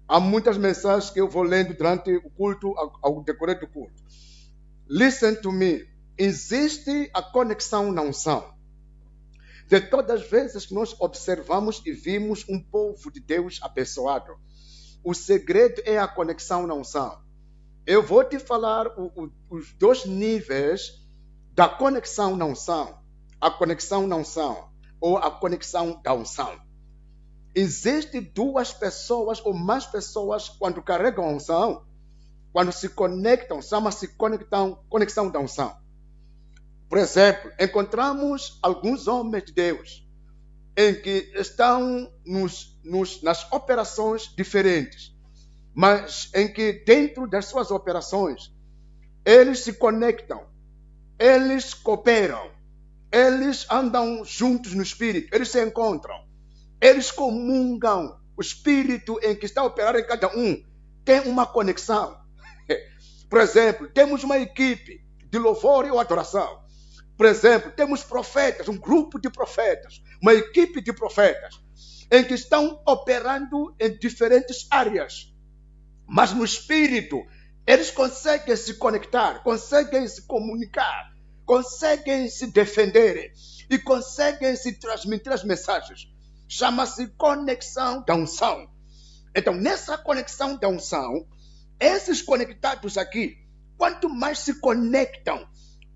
Há muitas mensagens que eu vou lendo durante o culto, ao decorrer do culto. Listen to me. Existe a conexão na unção. De todas as vezes que nós observamos e vimos um povo de Deus abençoado, o segredo é a conexão na unção. Eu vou te falar os dois níveis da conexão na unção. A conexão na unção ou a conexão da unção. Existem duas pessoas ou mais pessoas quando carregam a unção, quando se conectam, chama-se conexão da unção. Por exemplo, encontramos alguns homens de Deus em que estão nas operações diferentes, mas em que dentro das suas operações, eles se conectam, eles cooperam, eles andam juntos no Espírito, eles se encontram, eles comungam. O Espírito em que está operando em cada um tem uma conexão. Por exemplo, temos uma equipe de louvor e adoração. Por exemplo, temos profetas, um grupo de profetas, uma equipe de profetas, em que estão operando em diferentes áreas. Mas no Espírito, eles conseguem se conectar, conseguem se comunicar, conseguem se defender e conseguem se transmitir as mensagens. Chama-se conexão da unção. Então, nessa conexão da unção, esses conectados aqui, quanto mais se conectam,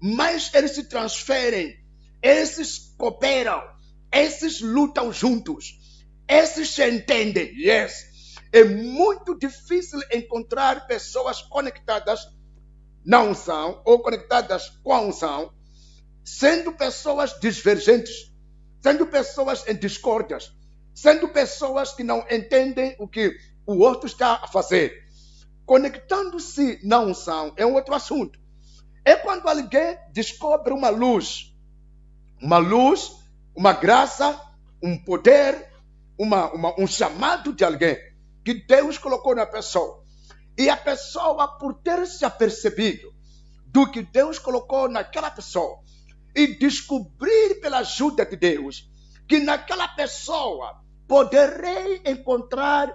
mais eles se transferem, esses cooperam, esses lutam juntos, esses se entendem. Yes. É muito difícil encontrar pessoas conectadas na unção ou conectadas com a unção, sendo pessoas divergentes, sendo pessoas em discórdias, sendo pessoas que não entendem o que o outro está a fazer. Conectando-se na unção é um outro assunto. É quando alguém descobre uma luz, uma graça, um poder, um chamado de alguém que Deus colocou na pessoa. E a pessoa, por ter se apercebido do que Deus colocou naquela pessoa e descobrir pela ajuda de Deus que naquela pessoa poderei encontrar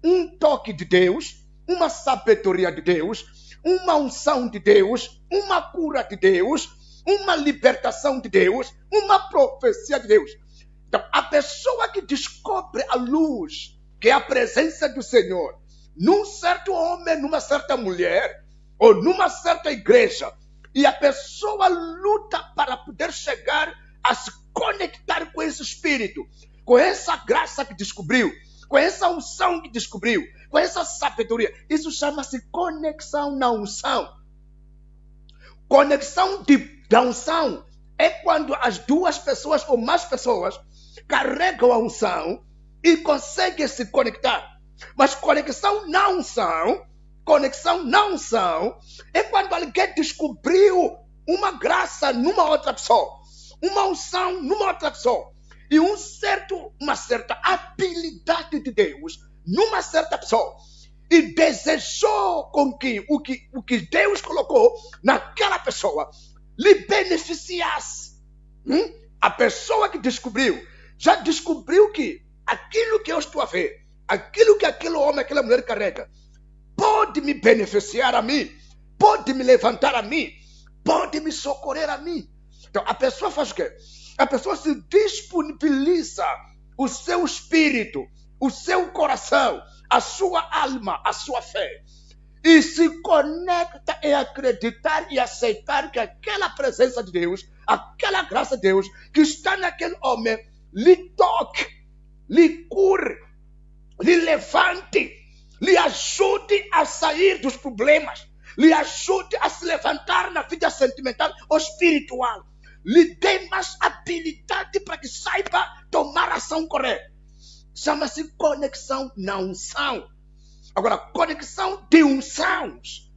um toque de Deus, uma sabedoria de Deus, uma unção de Deus, uma cura de Deus, uma libertação de Deus, uma profecia de Deus. Então, a pessoa que descobre a luz, que é a presença do Senhor, num certo homem, numa certa mulher, ou numa certa igreja, e a pessoa luta para poder chegar a se conectar com esse Espírito, com essa graça que descobriu, com essa unção que descobriu, com essa sabedoria. Isso chama-se conexão na unção. Conexão da unção é quando as duas pessoas ou mais pessoas carregam a unção e conseguem se conectar. Mas conexão na unção é quando alguém descobriu uma graça numa outra pessoa, uma unção numa outra pessoa, e uma certa habilidade de Deus numa certa pessoa, e desejou com que o que Deus colocou naquela pessoa lhe beneficiasse. A pessoa que descobriu, já descobriu que aquilo que eu estou a ver, aquilo que aquele homem, aquela mulher carrega, pode me beneficiar a mim, pode me levantar a mim, pode me socorrer a mim. Então a pessoa faz o quê? A pessoa se disponibiliza o seu espírito, o seu coração, a sua alma, a sua fé, e se conecta em acreditar e aceitar que aquela presença de Deus, aquela graça de Deus que está naquele homem, lhe toque, lhe cure, lhe levante, lhe ajude a sair dos problemas, lhe ajude a se levantar na vida sentimental ou espiritual, lhe dê mais habilidade para que saiba tomar ação correta. Chama-se conexão na unção. Agora, conexão de unções.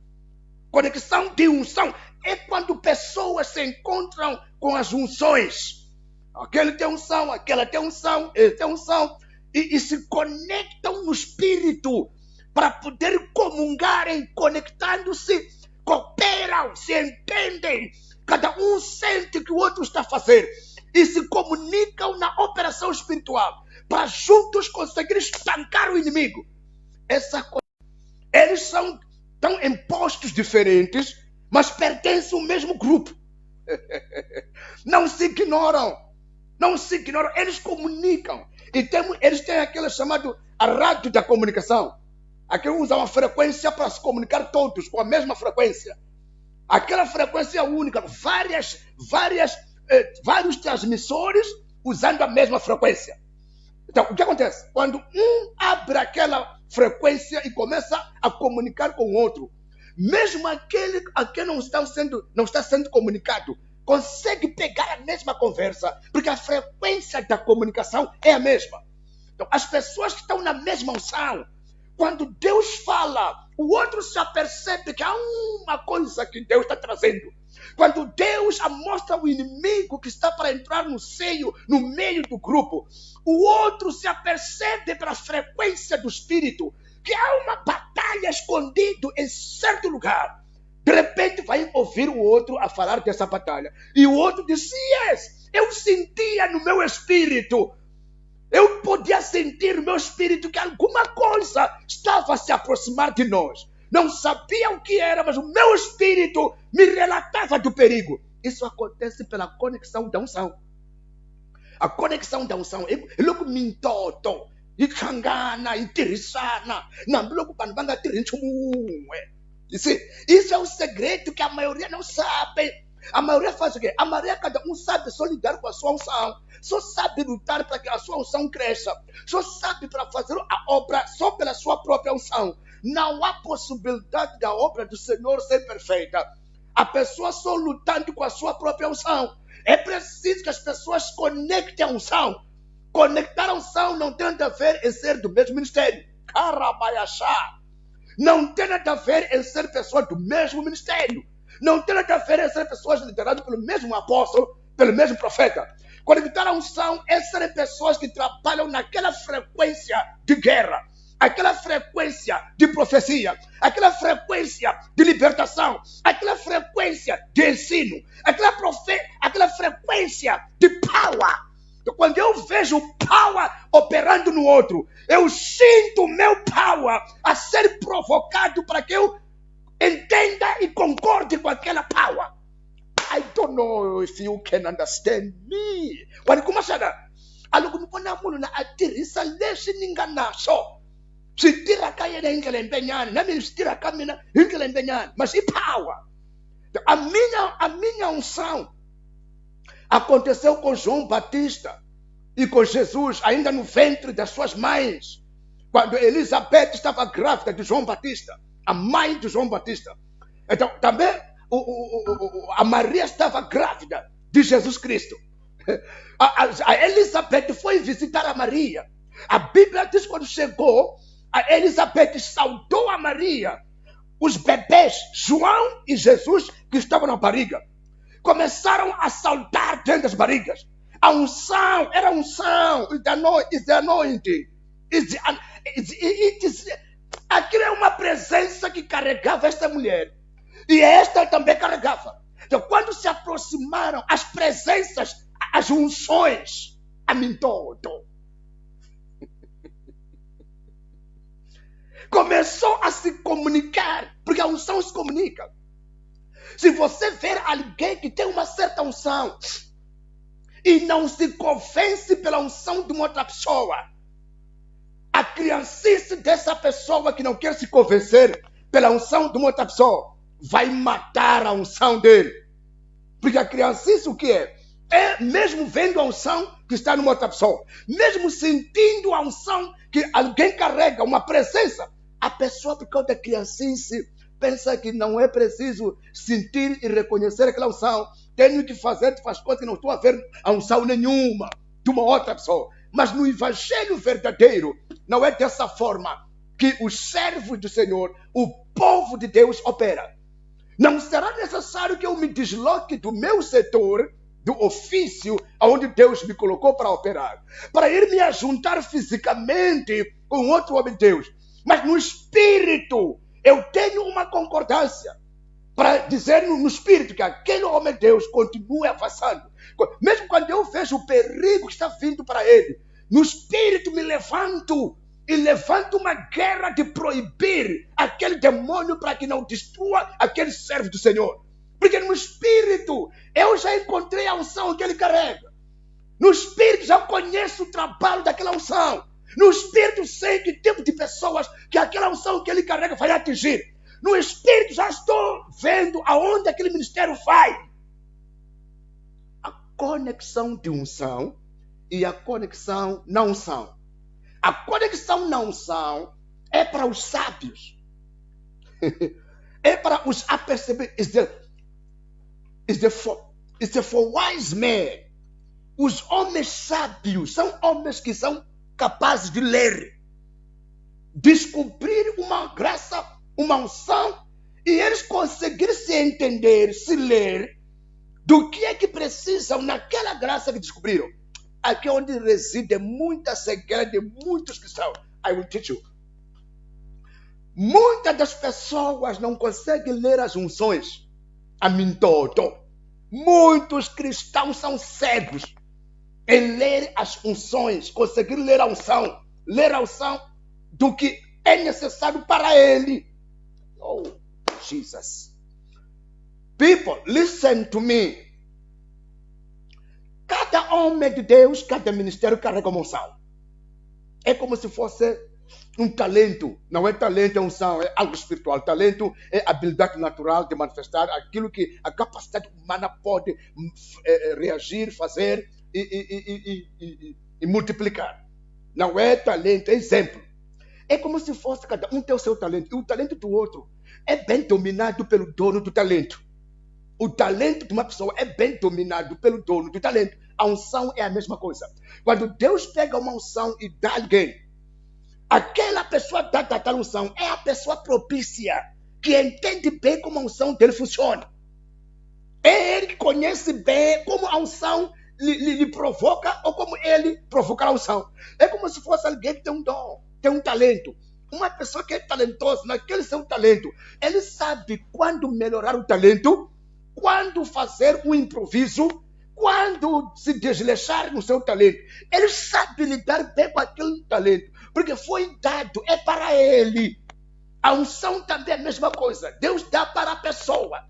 Conexão de unção é quando pessoas se encontram com as unções. Aquele tem unção, aquela tem unção, ele tem unção, e se conectam no espírito para poder comungarem, conectando-se, cooperam, se entendem. Cada um sente o que o outro está a fazer e se comunicam na operação espiritual para juntos conseguir estancar o inimigo. Eles estão em postos diferentes, mas pertencem ao mesmo grupo. Não se ignoram. Eles comunicam. E eles têm aquele chamado a rádio da comunicação. Aqui usam uma frequência para se comunicar todos com a mesma frequência. Aquela frequência única, vários transmissores usando a mesma frequência. Então, o que acontece? Quando um abre aquela frequência e começa a comunicar com o outro, mesmo aquele a quem não está sendo comunicado, consegue pegar a mesma conversa, porque a frequência da comunicação é a mesma. Então, as pessoas que estão na mesma unção, quando Deus fala, o outro já percebe que há uma coisa que Deus está trazendo. Quando Deus mostra o inimigo que está para entrar no meio do grupo, o outro se apercebe pela frequência do Espírito que há uma batalha escondida em certo lugar. De repente vai ouvir o outro a falar dessa batalha. E o outro diz, yes, eu sentia no meu espírito. Eu podia sentir no meu espírito que alguma coisa estava a se aproximar de nós. Não sabia o que era, mas o meu espírito me relatava do perigo. Isso acontece pela conexão da unção. A conexão da unção. Logo mintoto, e changana, e tirisana, não logo banbanga tirinchumuwe. Isso é o segredo que a maioria não sabe. A maioria faz o quê? A maioria, cada um sabe só lidar com a sua unção. Só sabe lutar para que a sua unção cresça. Só sabe para fazer a obra só pela sua própria unção. Não há possibilidade da obra do Senhor ser perfeita. A pessoa só lutando com a sua própria unção. É preciso que as pessoas conectem a unção. Conectar a unção não tem nada a ver em ser do mesmo ministério. Carabaiachá. Não tem nada a ver em ser pessoas do mesmo ministério. Não tem nada a ver em ser pessoas lideradas pelo mesmo apóstolo, pelo mesmo profeta. Conectar a unção é ser pessoas que trabalham naquela frequência de guerra, aquela frequência de profecia, aquela frequência de libertação, aquela frequência de ensino, aquela frequência de power. Então, quando eu vejo power operando no outro, eu sinto o meu power a ser provocado para que eu entenda e concorde com aquela power. I don't know if you can understand me. Quando começa a não mundo na atirisa lesi ninganaso. Se tira caia na ingelembenhana, na minha tira camina ingelembenhana, mas e power. A minha unção aconteceu com João Batista e com Jesus ainda no ventre das suas mães, quando Elizabeth estava grávida de João Batista, a mãe de João Batista. Então também a Maria estava grávida de Jesus Cristo. A Elizabeth foi visitar a Maria. A Bíblia diz que quando chegou, a Elizabeth saudou a Maria. Os bebês, João e Jesus, que estavam na barriga, começaram a saltar dentro das barrigas. A unção, era a unção. It's the anointing. Aquilo é uma presença que carregava esta mulher. E esta também carregava. Então, quando se aproximaram as presenças, as unções, amintoto, começou a se comunicar, porque a unção se comunica. Se você ver alguém que tem uma certa unção e não se convence pela unção de uma outra pessoa, a criancice dessa pessoa que não quer se convencer pela unção de uma outra pessoa vai matar a unção dele. Porque a criancice o que é? É mesmo vendo a unção que está numa outra pessoa, mesmo sentindo a unção que alguém carrega, uma presença, a pessoa, por causa da criancice, pensa que não é preciso sentir e reconhecer aquela unção. Tenho que fazer, faz conta que não estou a ver a unção nenhuma de uma outra pessoa. Mas no evangelho verdadeiro, não é dessa forma que os servos do Senhor, o povo de Deus, opera. Não será necessário que eu me desloque do meu setor, do ofício onde Deus me colocou para operar, para ir me ajuntar fisicamente com outro homem de Deus. Mas no espírito, eu tenho uma concordância para dizer no espírito que aquele homem de Deus continue avançando. Mesmo quando eu vejo o perigo que está vindo para ele, no espírito me levanto e levanta uma guerra de proibir aquele demônio para que não destrua aquele servo do Senhor. Porque no Espírito, eu já encontrei a unção que ele carrega. No Espírito, já conheço o trabalho daquela unção. No Espírito, sei que tipo de pessoas que aquela unção que ele carrega vai atingir. No Espírito, já estou vendo aonde aquele ministério vai. A conexão de unção e a conexão na unção. A conexão na unção é para os sábios. É para os apercebidos. It's the for wise men. Os homens sábios são homens que são capazes de ler, descobrir uma graça, uma unção, e eles conseguirem se entender, se ler, do que é que precisam naquela graça que descobriram. Aqui é onde reside muita cegueira de muitos cristãos. I will teach you. Muitas das pessoas não conseguem ler as unções. A mim todo. Muitos cristãos são cegos em ler as unções, conseguir ler a unção do que é necessário para ele. Oh, Jesus. People, listen to me. Cada homem de Deus, cada ministério carrega uma unção. É como se fosse um talento. Não é talento, é unção, é algo espiritual. Talento é habilidade natural de manifestar aquilo que a capacidade humana pode reagir, fazer e multiplicar. Não é talento, é exemplo. É como se fosse cada um ter o seu talento. E o talento do outro é bem dominado pelo dono do talento. O talento de uma pessoa é bem dominado pelo dono do talento. A unção é a mesma coisa. Quando Deus pega uma unção e dá a alguém, aquela pessoa dá tal unção é a pessoa propícia, que entende bem como a unção dele funciona. É ele que conhece bem como a unção lhe provoca ou como ele provoca a unção. É como se fosse alguém que tem um dom, tem um talento. Uma pessoa que é talentosa naquele seu talento, ele sabe quando melhorar o talento, quando fazer um improviso, quando se desleixar no seu talento. Ele sabe lidar bem com aquele talento, porque foi dado, é para ele. A unção também é a mesma coisa. Deus dá para a pessoa.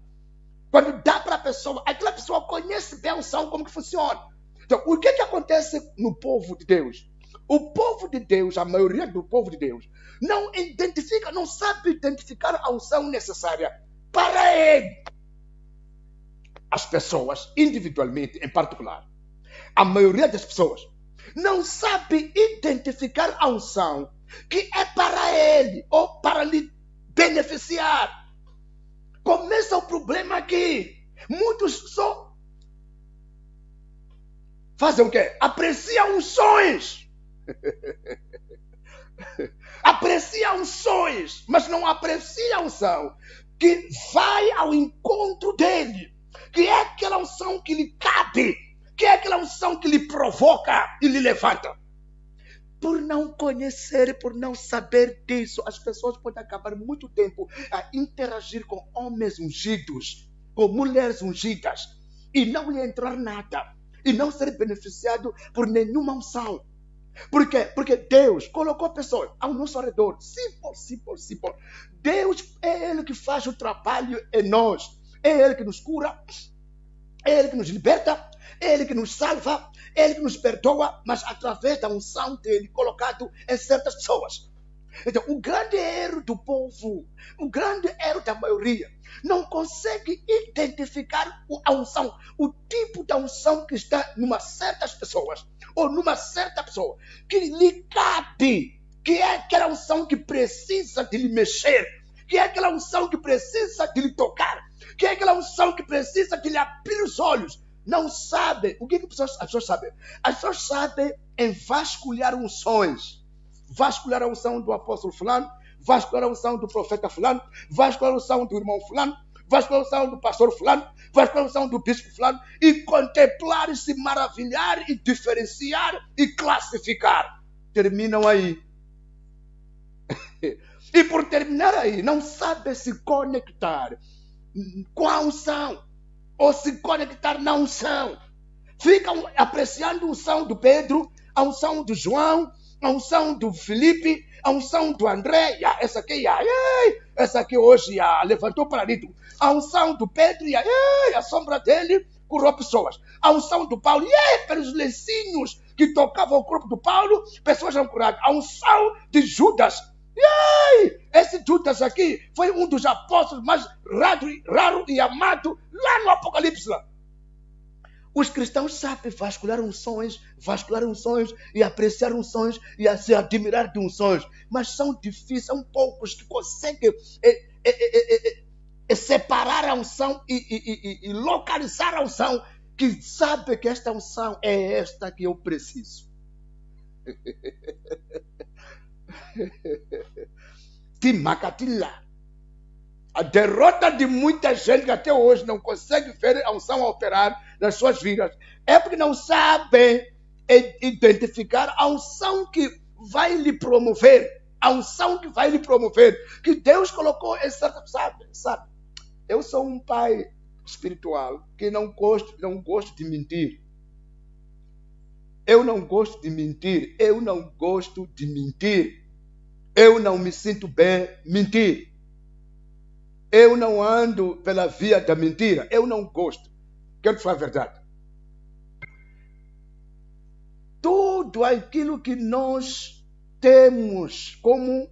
Quando dá para a pessoa, aquela pessoa conhece bem a unção, como que funciona. Então, o que acontece no povo de Deus? O povo de Deus, a maioria do povo de Deus, não identifica, não sabe identificar a unção necessária para ele. As pessoas, individualmente, em particular, a maioria das pessoas não sabe identificar a unção que é para ele ou para lhe beneficiar. Começa o problema aqui. Muitos só fazem o quê? Apreciam unções. Apreciam unções, mas não apreciam a unção que vai ao encontro dele, que é aquela unção que lhe cabe, que é aquela unção que lhe provoca e lhe levanta. Por não conhecer, por não saber disso, as pessoas podem acabar muito tempo a interagir com homens ungidos, com mulheres ungidas, e não lhe entrar nada, e não ser beneficiado por nenhuma unção. Por quê? Porque Deus colocou pessoas ao nosso redor. Simple. Deus é Ele que faz o trabalho em nós. É Ele que nos cura, é Ele que nos liberta, é Ele que nos salva, é Ele que nos perdoa, mas através da unção dele colocado em certas pessoas. Então, o grande erro do povo, o grande erro da maioria, não consegue identificar a unção, o tipo da unção que está numa certas pessoas, ou numa certa pessoa, que lhe cabe, que é aquela unção que precisa de lhe mexer, que é aquela unção que precisa de lhe tocar, que é aquela unção que precisa de lhe abrir os olhos. Não sabe. O que as pessoas sabem? As pessoas sabem em vasculhar unções. Vasculhar a unção do apóstolo fulano, vasculhar a unção do profeta fulano, vasculhar a unção do irmão fulano, vasculhar a unção do pastor fulano, vasculhar a unção do bispo fulano, e contemplar, e se maravilhar, e diferenciar, e classificar. Terminam aí. E por terminar aí, não sabe se conectar com a unção, ou se conectar na unção. Ficam apreciando a unção do Pedro, a unção do João, a unção do Felipe, a unção do André, essa aqui hoje levantou paralítico. A unção do Pedro, a sombra dele curou pessoas. A unção do Paulo, pelos lencinhos que tocavam o corpo do Paulo, pessoas eram curadas. A unção de Judas, esse Judas aqui foi um dos apóstolos mais raro e amado lá no Apocalipse. Os cristãos sabem vasculhar unções e apreciar unções e se admirar de unções, mas são difíceis, são poucos que conseguem separar a unção e localizar a unção, que sabe que esta unção é esta que eu preciso. Timacatila. A derrota de muita gente que até hoje não consegue ver a unção a operar nas suas vidas é porque não sabem identificar a unção que vai lhe promover. A unção que vai lhe promover. Que Deus colocou em certa... Sabe? Eu sou um pai espiritual que não gosto de mentir. Eu não gosto de mentir. Eu não gosto de mentir. Eu não me sinto bem mentir. Eu não ando pela via da mentira. Eu não gosto. Quero te falar a verdade. Tudo aquilo que nós temos como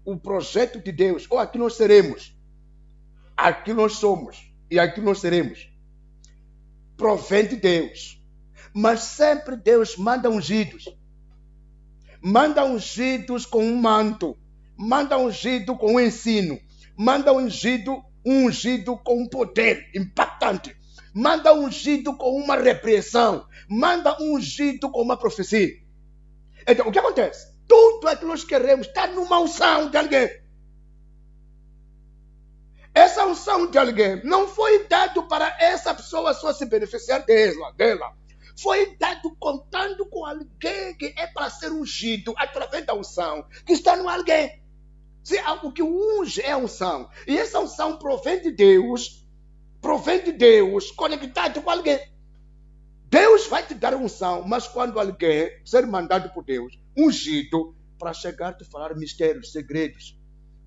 o projeto de Deus, ou aquilo nós seremos, aquilo nós somos e aquilo nós seremos, provém de Deus. Mas sempre Deus manda ungidos. Manda ungidos com um manto. Manda ungido com um ensino. Manda ungido com um poder impactante. Manda ungido com uma repreensão. Manda ungido com uma profecia. Então, o que acontece? Tudo aquilo que nós queremos está numa unção de alguém. Essa unção de alguém não foi dado para essa pessoa só se beneficiar dela. Foi dado contando com alguém que é para ser ungido através da unção que está no alguém. O que unge é a unção. E essa unção provém de Deus, conectado com alguém. Deus vai te dar unção, mas quando alguém ser mandado por Deus, ungido, para chegar a te falar mistérios, segredos,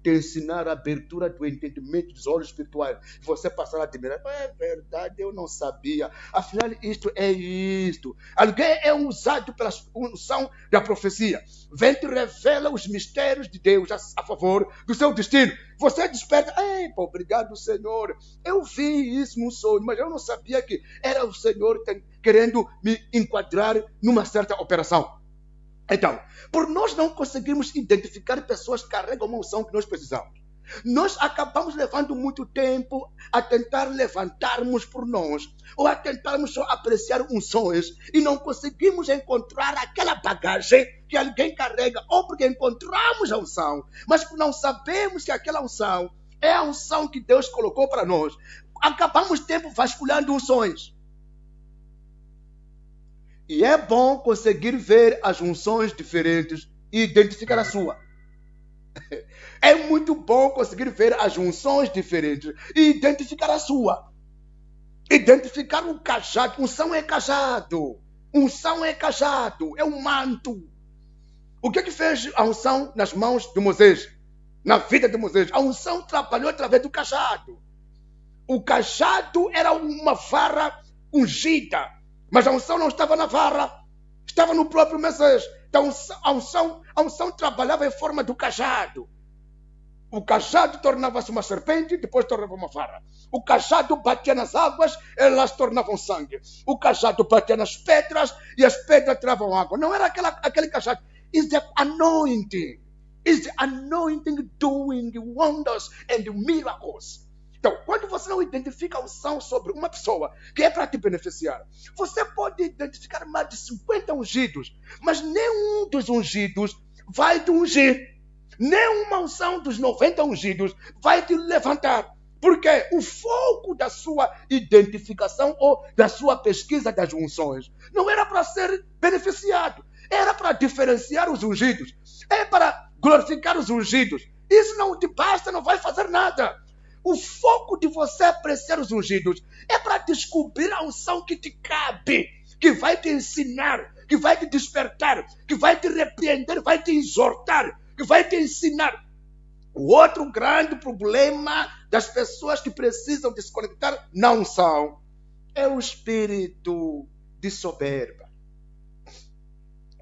te ensinar a abertura do entendimento dos olhos espirituais, você passar a admirar, é verdade, eu não sabia, afinal isto é isto. Alguém é usado pela unção da profecia, vem te revela os mistérios de Deus a favor do seu destino. Você desperta, obrigado Senhor, eu vi isso num sonho, mas eu não sabia que era o Senhor querendo me enquadrar numa certa operação. Então, por nós não conseguirmos identificar pessoas que carregam uma unção que nós precisamos, nós acabamos levando muito tempo a tentar levantarmos por nós, ou a tentarmos só apreciar unções, e não conseguimos encontrar aquela bagagem que alguém carrega, ou porque encontramos a unção, mas não sabemos que aquela unção é a unção que Deus colocou para nós. Acabamos tempo vasculhando unções. E é bom conseguir ver as unções diferentes e identificar a sua. É muito bom conseguir ver as unções diferentes e identificar a sua. Identificar o cajado. Unção é cajado. Unção é cajado. É um manto. O que fez a unção nas mãos de Moisés? Na vida de Moisés. A unção trabalhou através do cajado. O cajado era uma vara ungida. Mas a unção não estava na vara, estava no próprio Moisés. Então a unção trabalhava em forma do cajado. O cajado tornava-se uma serpente, depois tornava uma vara. O cajado batia nas águas, elas tornavam sangue. O cajado batia nas pedras e as pedras tiravam água. Não era aquele cajado. It's the anointing. It's the anointing doing wonders and miracles. Então, quando você não identifica a unção sobre uma pessoa que é para te beneficiar, você pode identificar mais de 50 ungidos, mas nenhum dos ungidos vai te ungir. Nenhuma unção dos 90 ungidos vai te levantar. Porque o foco da sua identificação ou da sua pesquisa das unções não era para ser beneficiado, era para diferenciar os ungidos, é para glorificar os ungidos. Isso não te basta, não vai fazer nada. O foco de você apreciar os ungidos é para descobrir a unção que te cabe, que vai te ensinar, que vai te despertar, que vai te repreender, vai te exortar, que vai te ensinar. O outro grande problema das pessoas que precisam de se conectar na unção é o espírito de soberba,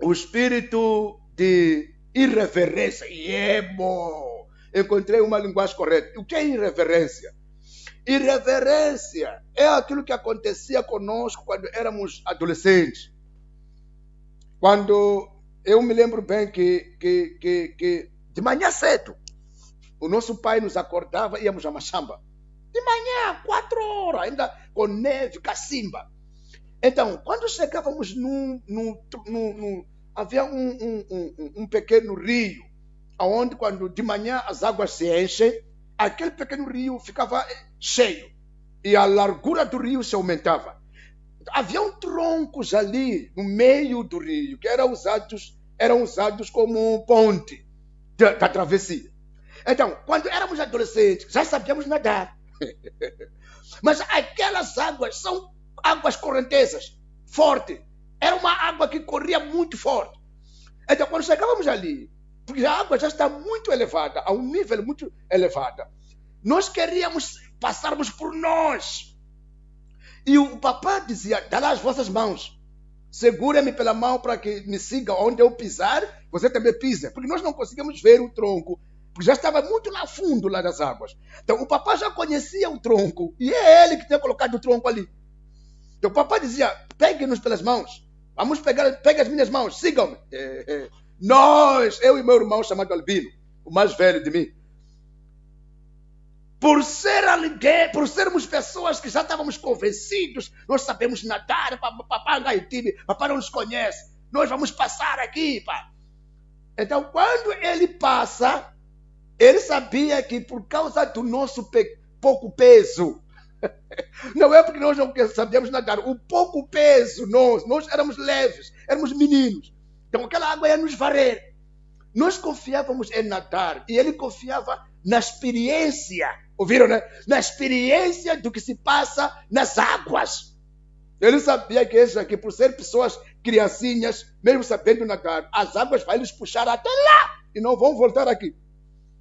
o espírito de irreverência. E é bom. Encontrei uma linguagem correta. O que é irreverência? Irreverência é aquilo que acontecia conosco quando éramos adolescentes. Quando eu me lembro bem que de manhã cedo, o nosso pai nos acordava e íamos a Machamba. De manhã, 4 horas, ainda com neve, cacimba. Então, quando chegávamos havia um pequeno rio, onde quando de manhã as águas se enchem, aquele pequeno rio ficava cheio e a largura do rio se aumentava. Havia troncos ali no meio do rio que eram usados como ponte da travessia. Então, quando éramos adolescentes, já sabíamos nadar. Mas aquelas águas são águas correntezas, fortes. Era uma água que corria muito forte. Então, quando chegávamos ali, porque a água já está muito elevada, a um nível muito elevado, nós queríamos passarmos por nós. E o papai dizia, dá lá as vossas mãos. Segura-me pela mão para que me siga onde eu pisar, você também pisa. Porque nós não conseguimos ver o tronco, porque já estava muito lá fundo lá das águas. Então o papai já conhecia o tronco, e é ele que tinha colocado o tronco ali. Então o papai dizia, pegue-nos pelas mãos. Pegue as minhas mãos, sigam-me. Nós, eu e meu irmão chamado Albino, o mais velho de mim, por sermos pessoas que já estávamos convencidos, nós sabemos nadar, papai papai não nos conhece, nós vamos passar aqui, pá. Então, quando ele passa, ele sabia que por causa do nosso pouco peso, não é porque nós não sabíamos nadar, o pouco peso, nós éramos leves, éramos meninos, então aquela água ia nos varrer. Nós confiávamos em nadar e ele confiava na experiência, ouviram, né? Na experiência do que se passa nas águas. Ele sabia que esses aqui, por ser pessoas criancinhas, mesmo sabendo nadar, as águas vão lhes puxar até lá e não vão voltar aqui.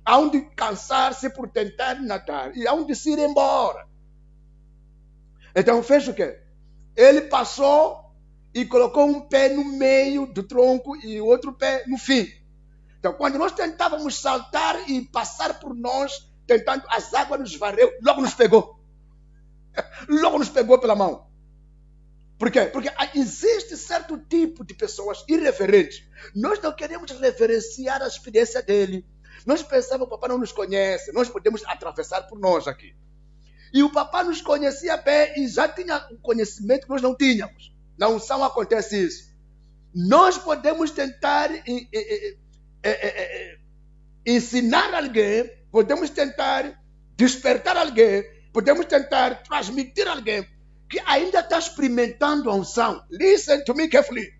Hão de cansar-se por tentar nadar e hão de se ir embora. Então fez o quê? Ele passou e colocou um pé no meio do tronco e o outro pé no fim. Então, quando nós tentávamos saltar e passar por nós, tentando, as águas nos varreu, logo nos pegou. Logo nos pegou pela mão. Por quê? Porque existe certo tipo de pessoas irreverentes. Nós não queremos reverenciar a experiência dele. Nós pensávamos, o papai não nos conhece, nós podemos atravessar por nós aqui. E o papai nos conhecia bem e já tinha um conhecimento que nós não tínhamos. Na unção acontece isso. Nós podemos tentar ensinar alguém, podemos tentar despertar alguém, podemos tentar transmitir alguém que ainda está experimentando a unção. Listen to me carefully.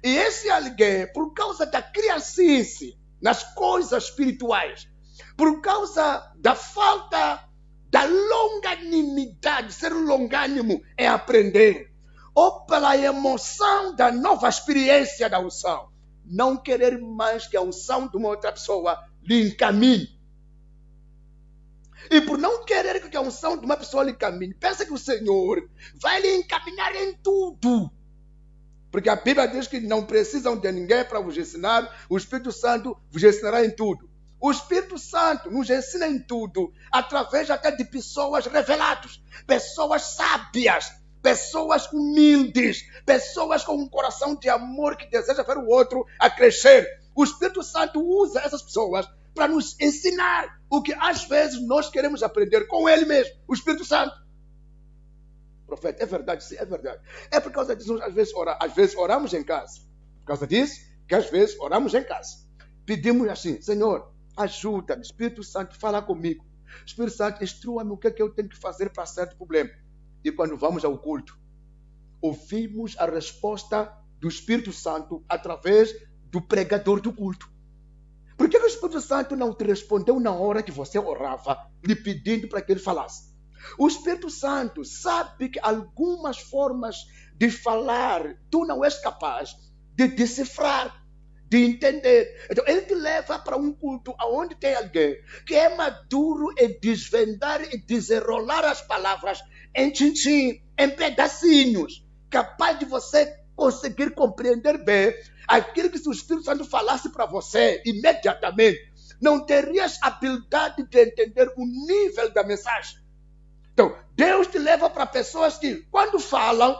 E esse alguém, por causa da criancice nas coisas espirituais, por causa da falta da longanimidade, ser longânimo em aprender, ou pela emoção da nova experiência da unção, não querer mais que a unção de uma outra pessoa lhe encaminhe. E por não querer que a unção de uma pessoa lhe encaminhe, pensa que o Senhor vai lhe encaminhar em tudo. Porque a Bíblia diz que não precisam de ninguém para vos ensinar, o Espírito Santo vos ensinará em tudo. O Espírito Santo nos ensina em tudo, através até de pessoas reveladas, pessoas sábias, pessoas humildes, pessoas com um coração de amor que deseja ver o outro a crescer. O Espírito Santo usa essas pessoas para nos ensinar o que às vezes nós queremos aprender com Ele mesmo, o Espírito Santo. Profeta, é verdade, sim, é verdade. É por causa disso que às vezes oramos em casa. Por causa disso que às vezes oramos em casa. Pedimos assim, Senhor, ajuda-me, Espírito Santo, fala comigo. Espírito Santo, instrua-me o que é que eu tenho que fazer para certo problema. E quando vamos ao culto, ouvimos a resposta do Espírito Santo através do pregador do culto. Por que o Espírito Santo não te respondeu na hora que você orava, lhe pedindo para que ele falasse? O Espírito Santo sabe que algumas formas de falar tu não és capaz, de decifrar, de entender. Então, ele te leva para um culto onde tem alguém que é maduro em desvendar e desenrolar as palavras em tchim-tchim, em pedacinhos, capaz de você conseguir compreender bem aquilo que se o Espírito Santo falasse para você imediatamente, não terias habilidade de entender o nível da mensagem. Então, Deus te leva para pessoas que, quando falam,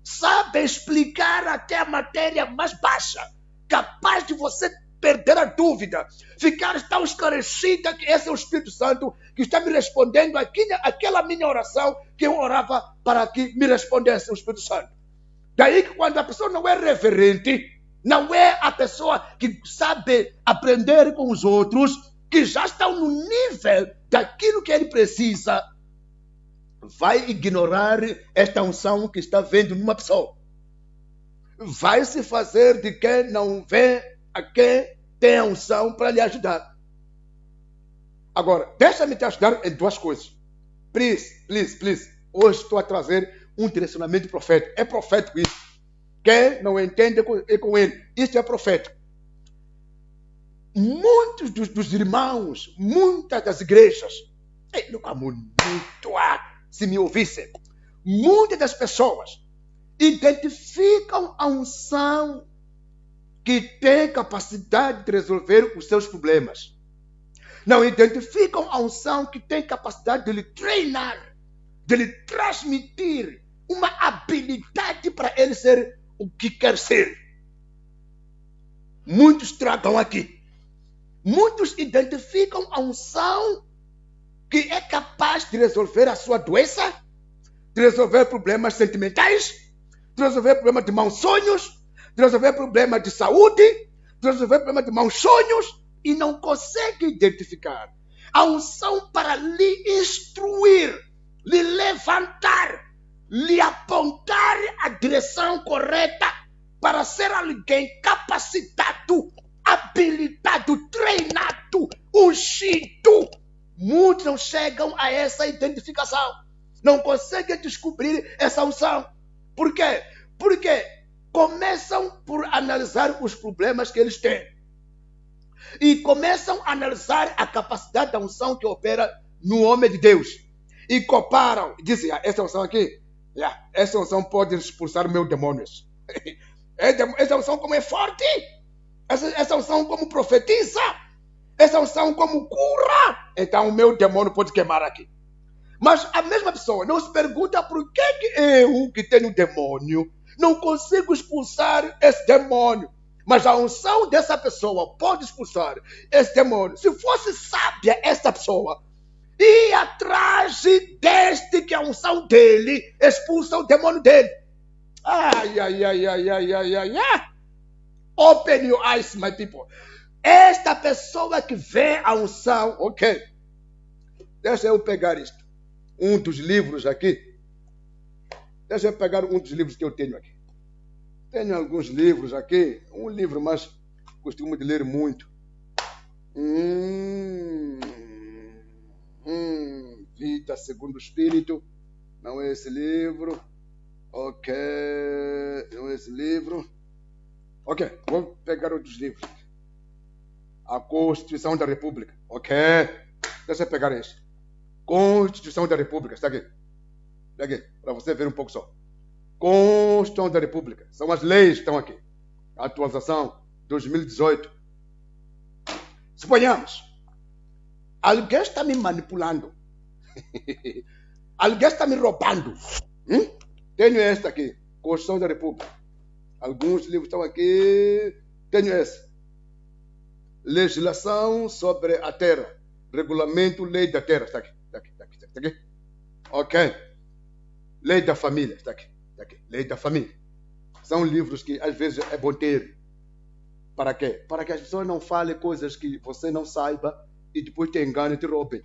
sabem explicar até a matéria mais baixa, capaz de você perder a dúvida, ficar tão esclarecida que esse é o Espírito Santo que está me respondendo aquela minha oração que eu orava para que me respondesse o Espírito Santo. Daí que quando a pessoa não é reverente, não é a pessoa que sabe aprender com os outros, que já estão no nível daquilo que ele precisa, vai ignorar esta unção que está vendo numa pessoa. Vai se fazer de quem não vê a quem tem a unção para lhe ajudar. Agora, deixa-me te ajudar em duas coisas. Please. Hoje estou a trazer um direcionamento profético. É profético isso. Quem não entende é com ele. Isso é profético. Muitos dos irmãos, muitas das igrejas, se me ouvissem, muitas das pessoas identificam a unção que tem capacidade de resolver os seus problemas. Não identificam a unção que tem capacidade de lhe treinar, de lhe transmitir uma habilidade para ele ser o que quer ser. Muitos tragam aqui. Muitos identificam a unção que é capaz de resolver a sua doença, de resolver problemas sentimentais, de resolver problemas de maus sonhos, de resolver problemas de saúde, de resolver problemas de maus sonhos, e não consegue identificar a unção para lhe instruir, lhe levantar, lhe apontar a direção correta para ser alguém capacitado, habilitado, treinado, ungido. Muitos não chegam a essa identificação, não conseguem descobrir essa unção. Por quê? Porque começam por analisar os problemas que eles têm e começam a analisar a capacidade da unção que opera no homem de Deus e comparam, dizem, essa unção aqui, essa unção pode expulsar meus demônios. Essa unção como é forte, essa unção como profetiza, essa unção como cura, então o meu demônio pode queimar aqui. Mas a mesma pessoa não se pergunta por que eu, que tenho demônio, não consigo expulsar esse demônio. Mas a unção dessa pessoa pode expulsar esse demônio. Se fosse sábia essa pessoa, ia atrás deste que a unção dele expulsa o demônio dele. Ai. Open your eyes, my people. Esta pessoa que vê a unção, ok. Deixa eu pegar isto. Um dos livros aqui. Deixa eu pegar um dos livros que eu tenho aqui. Tenho alguns livros aqui. Um livro, mas costumo de ler muito. Vida segundo o Espírito. Não é esse livro. Ok. Não é esse livro. Ok. Vou pegar outros livros. A Constituição da República. Ok. Deixa eu pegar este. Constituição da República. Está aqui. Está aqui. Para você ver um pouco só. Constituição da República. São as leis que estão aqui. Atualização 2018. Suponhamos, alguém está me manipulando. Alguém está me roubando. Tenho esta aqui. Constituição da República. Alguns livros estão aqui. Tenho esse. Legislação sobre a terra. Regulamento, lei da terra. Está aqui. Está aqui. Ok. Lei da família. Está aqui. Lei da família. São livros que às vezes é bom ter. Para quê? Para que as pessoas não falem coisas que você não saiba e depois te enganam e te roubem.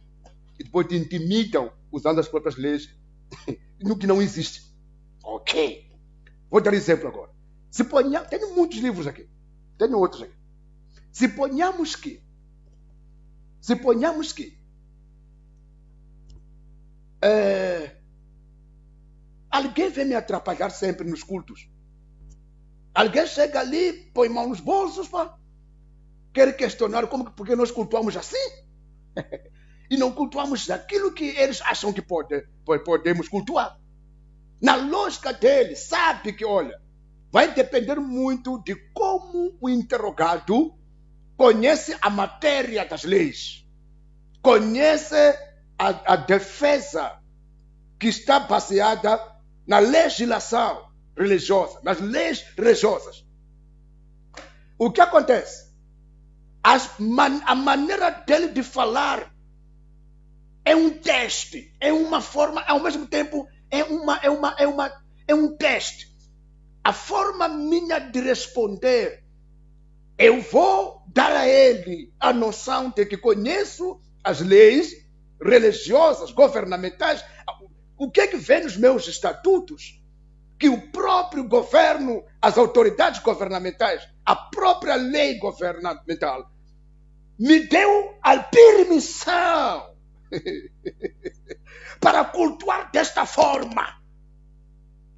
E depois te intimidam usando as próprias leis no que não existe. Ok. Vou dar exemplo agora. Tenho muitos livros aqui. Tenho outros aqui. Suponhamos que alguém vem me atrapalhar sempre nos cultos. Alguém chega ali, põe mão nos bolsos, pá, quer questionar porque nós cultuamos assim. E não cultuamos aquilo que eles acham que podemos cultuar. Na lógica deles, sabe que, olha, vai depender muito de como o interrogado conhece a matéria das leis, conhece a defesa que está baseada na legislação religiosa, nas leis religiosas. O que acontece? A maneira dele de falar é um teste, é uma forma, ao mesmo tempo, é um teste. A forma minha de responder, eu vou dar a ele a noção de que conheço as leis religiosas, governamentais. O que é que vem nos meus estatutos? Que o próprio governo, as autoridades governamentais, a própria lei governamental, me deu a permissão para cultuar desta forma.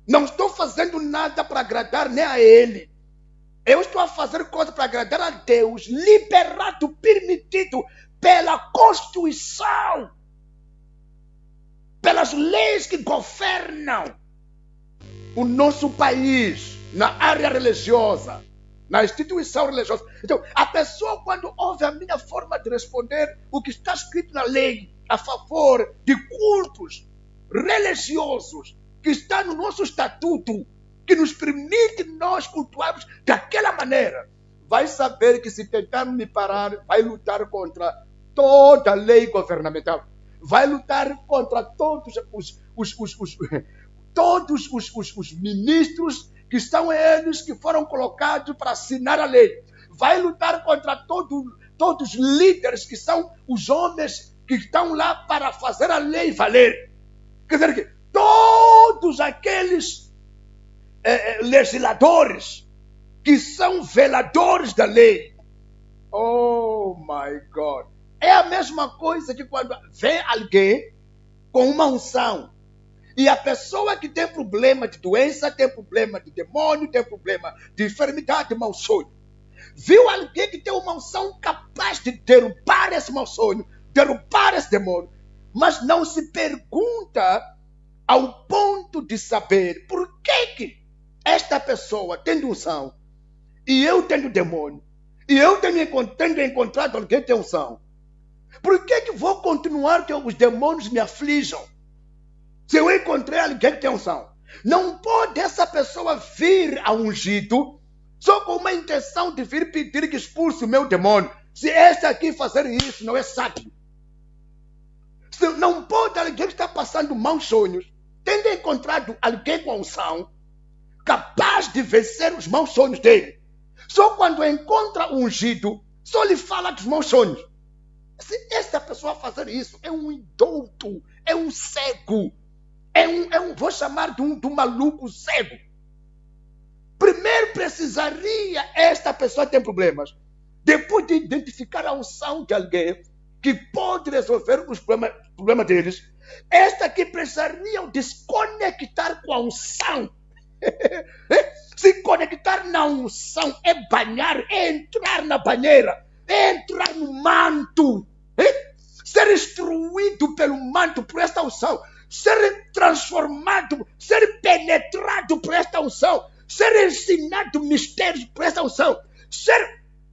Não estou fazendo nada para agradar nem a ele. Eu estou a fazer coisa para agradar a Deus, liberado, permitido pela Constituição, pelas leis que governam o nosso país, na área religiosa, na instituição religiosa. Então, a pessoa, quando ouve a minha forma de responder o que está escrito na lei a favor de cultos religiosos, que está no nosso estatuto, que nos permite nós cultuarmos daquela maneira, vai saber que se tentar me parar, vai lutar contra toda a lei governamental, vai lutar contra todos os ministros que são eles que foram colocados para assinar a lei. Vai lutar contra todos os líderes que são os homens que estão lá para fazer a lei valer. Quer dizer que todos aqueles legisladores que são veladores da lei. Oh my God! É a mesma coisa que quando vem alguém com uma unção e a pessoa que tem problema de doença, tem problema de demônio, tem problema de enfermidade, de mau sonho, viu alguém que tem uma unção capaz de derrubar esse mau sonho, derrubar esse demônio, mas não se pergunta ao ponto de saber por que esta pessoa tendo unção e eu tendo demônio, e eu tendo encontrado alguém que tem unção, por que vou continuar que os demônios me aflijam? Se eu encontrei alguém que tem unção, não pode essa pessoa vir a ungido só com uma intenção de vir pedir que expulse o meu demônio. Se esse aqui fazer isso, não é sábio. Não pode alguém que está passando maus sonhos, tendo encontrado alguém com unção, capaz de vencer os maus sonhos dele. Só quando encontra o ungido, só lhe fala dos maus sonhos. Se essa pessoa fazer isso, é um indulto, é um cego, vou chamar de um maluco cego. Primeiro precisaria esta pessoa ter problemas. Depois de identificar a unção de alguém que pode resolver os problemas deles, esta aqui precisaria desconectar com a unção. Se conectar na unção é banhar, é entrar na banheira, é entrar no manto, ser instruído pelo manto por esta unção, ser transformado, ser penetrado por esta unção, ser ensinado mistérios por esta unção,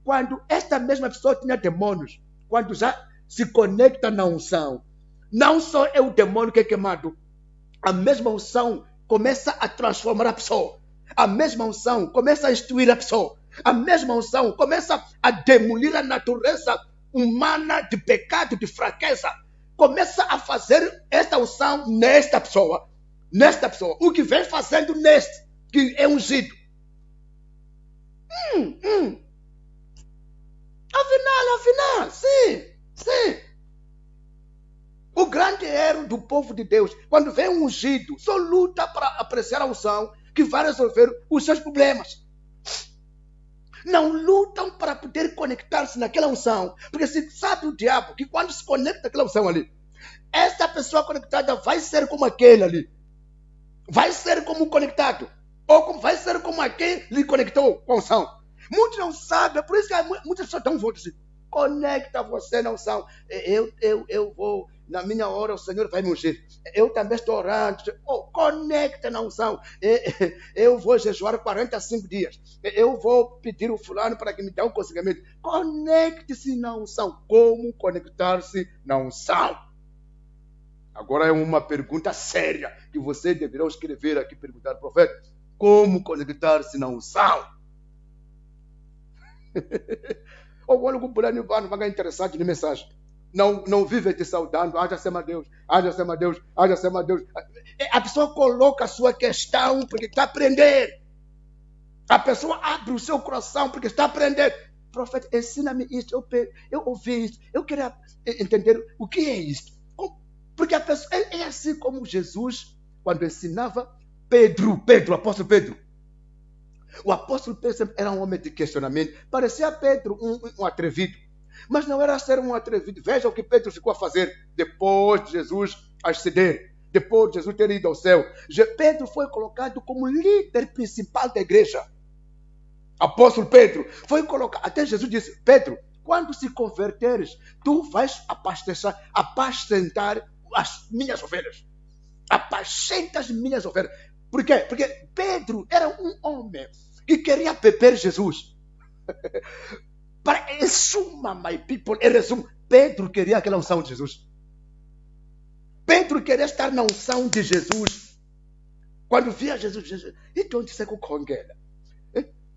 quando esta mesma pessoa tinha demônios, quando já se conecta na unção, não só é o demônio que é queimado, a mesma unção começa a transformar a pessoa, a mesma unção começa a instruir a pessoa, a mesma unção começa a demolir a natureza humana de pecado, de fraqueza, começa a fazer esta unção nesta pessoa, o que vem fazendo neste, que é ungido. Afinal, sim. O grande erro do povo de Deus, quando vem um ungido, só luta para apreciar a unção que vai resolver os seus problemas. Não lutam para poder conectar-se naquela unção, porque se sabe o diabo que quando se conecta naquela unção ali, essa pessoa conectada vai ser como aquele ali, vai ser como conectado. Ou como vai ser como a quem lhe conectou com a unção. Muitos não sabem, é por isso que muitas pessoas dão volta assim. Conecta você na unção. Eu vou, na minha hora o Senhor vai me ungir. Eu também estou orando. Conecta na unção. Eu vou jejuar 45 dias. Eu vou pedir o fulano para que me dê um conselhamento. Conecte-se na unção. Como conectar-se na unção? Agora é uma pergunta séria que você deverá escrever aqui, perguntar ao profeta. Como conectar-se na unção? Olha o fulano vai interessado na mensagem. Não vive te saudando. Haja sema a Deus, haja sema a Deus, haja sema a Deus. A pessoa coloca a sua questão porque está a aprender. A pessoa abre o seu coração porque está a aprender. Profeta, ensina-me isto. Eu ouvi isso. Eu queria entender o que é isto. Porque a pessoa é assim como Jesus, quando ensinava Pedro, o apóstolo Pedro. O apóstolo Pedro era um homem de questionamento. Parecia Pedro um atrevido. Mas não era ser um atrevido. Veja o que Pedro ficou a fazer depois de Jesus ascender. Depois de Jesus ter ido ao céu. Pedro foi colocado como líder principal da igreja. Apóstolo Pedro foi colocado. Até Jesus disse, Pedro, quando se converteres, tu vais apacentar as minhas ovelhas. Apacenta as minhas ovelhas. Por quê? Porque Pedro era um homem que queria beber Jesus. Em suma, my people, em resumo, Pedro queria aquela unção de Jesus. Pedro queria estar na unção de Jesus. Quando via Jesus, então disse que o congela.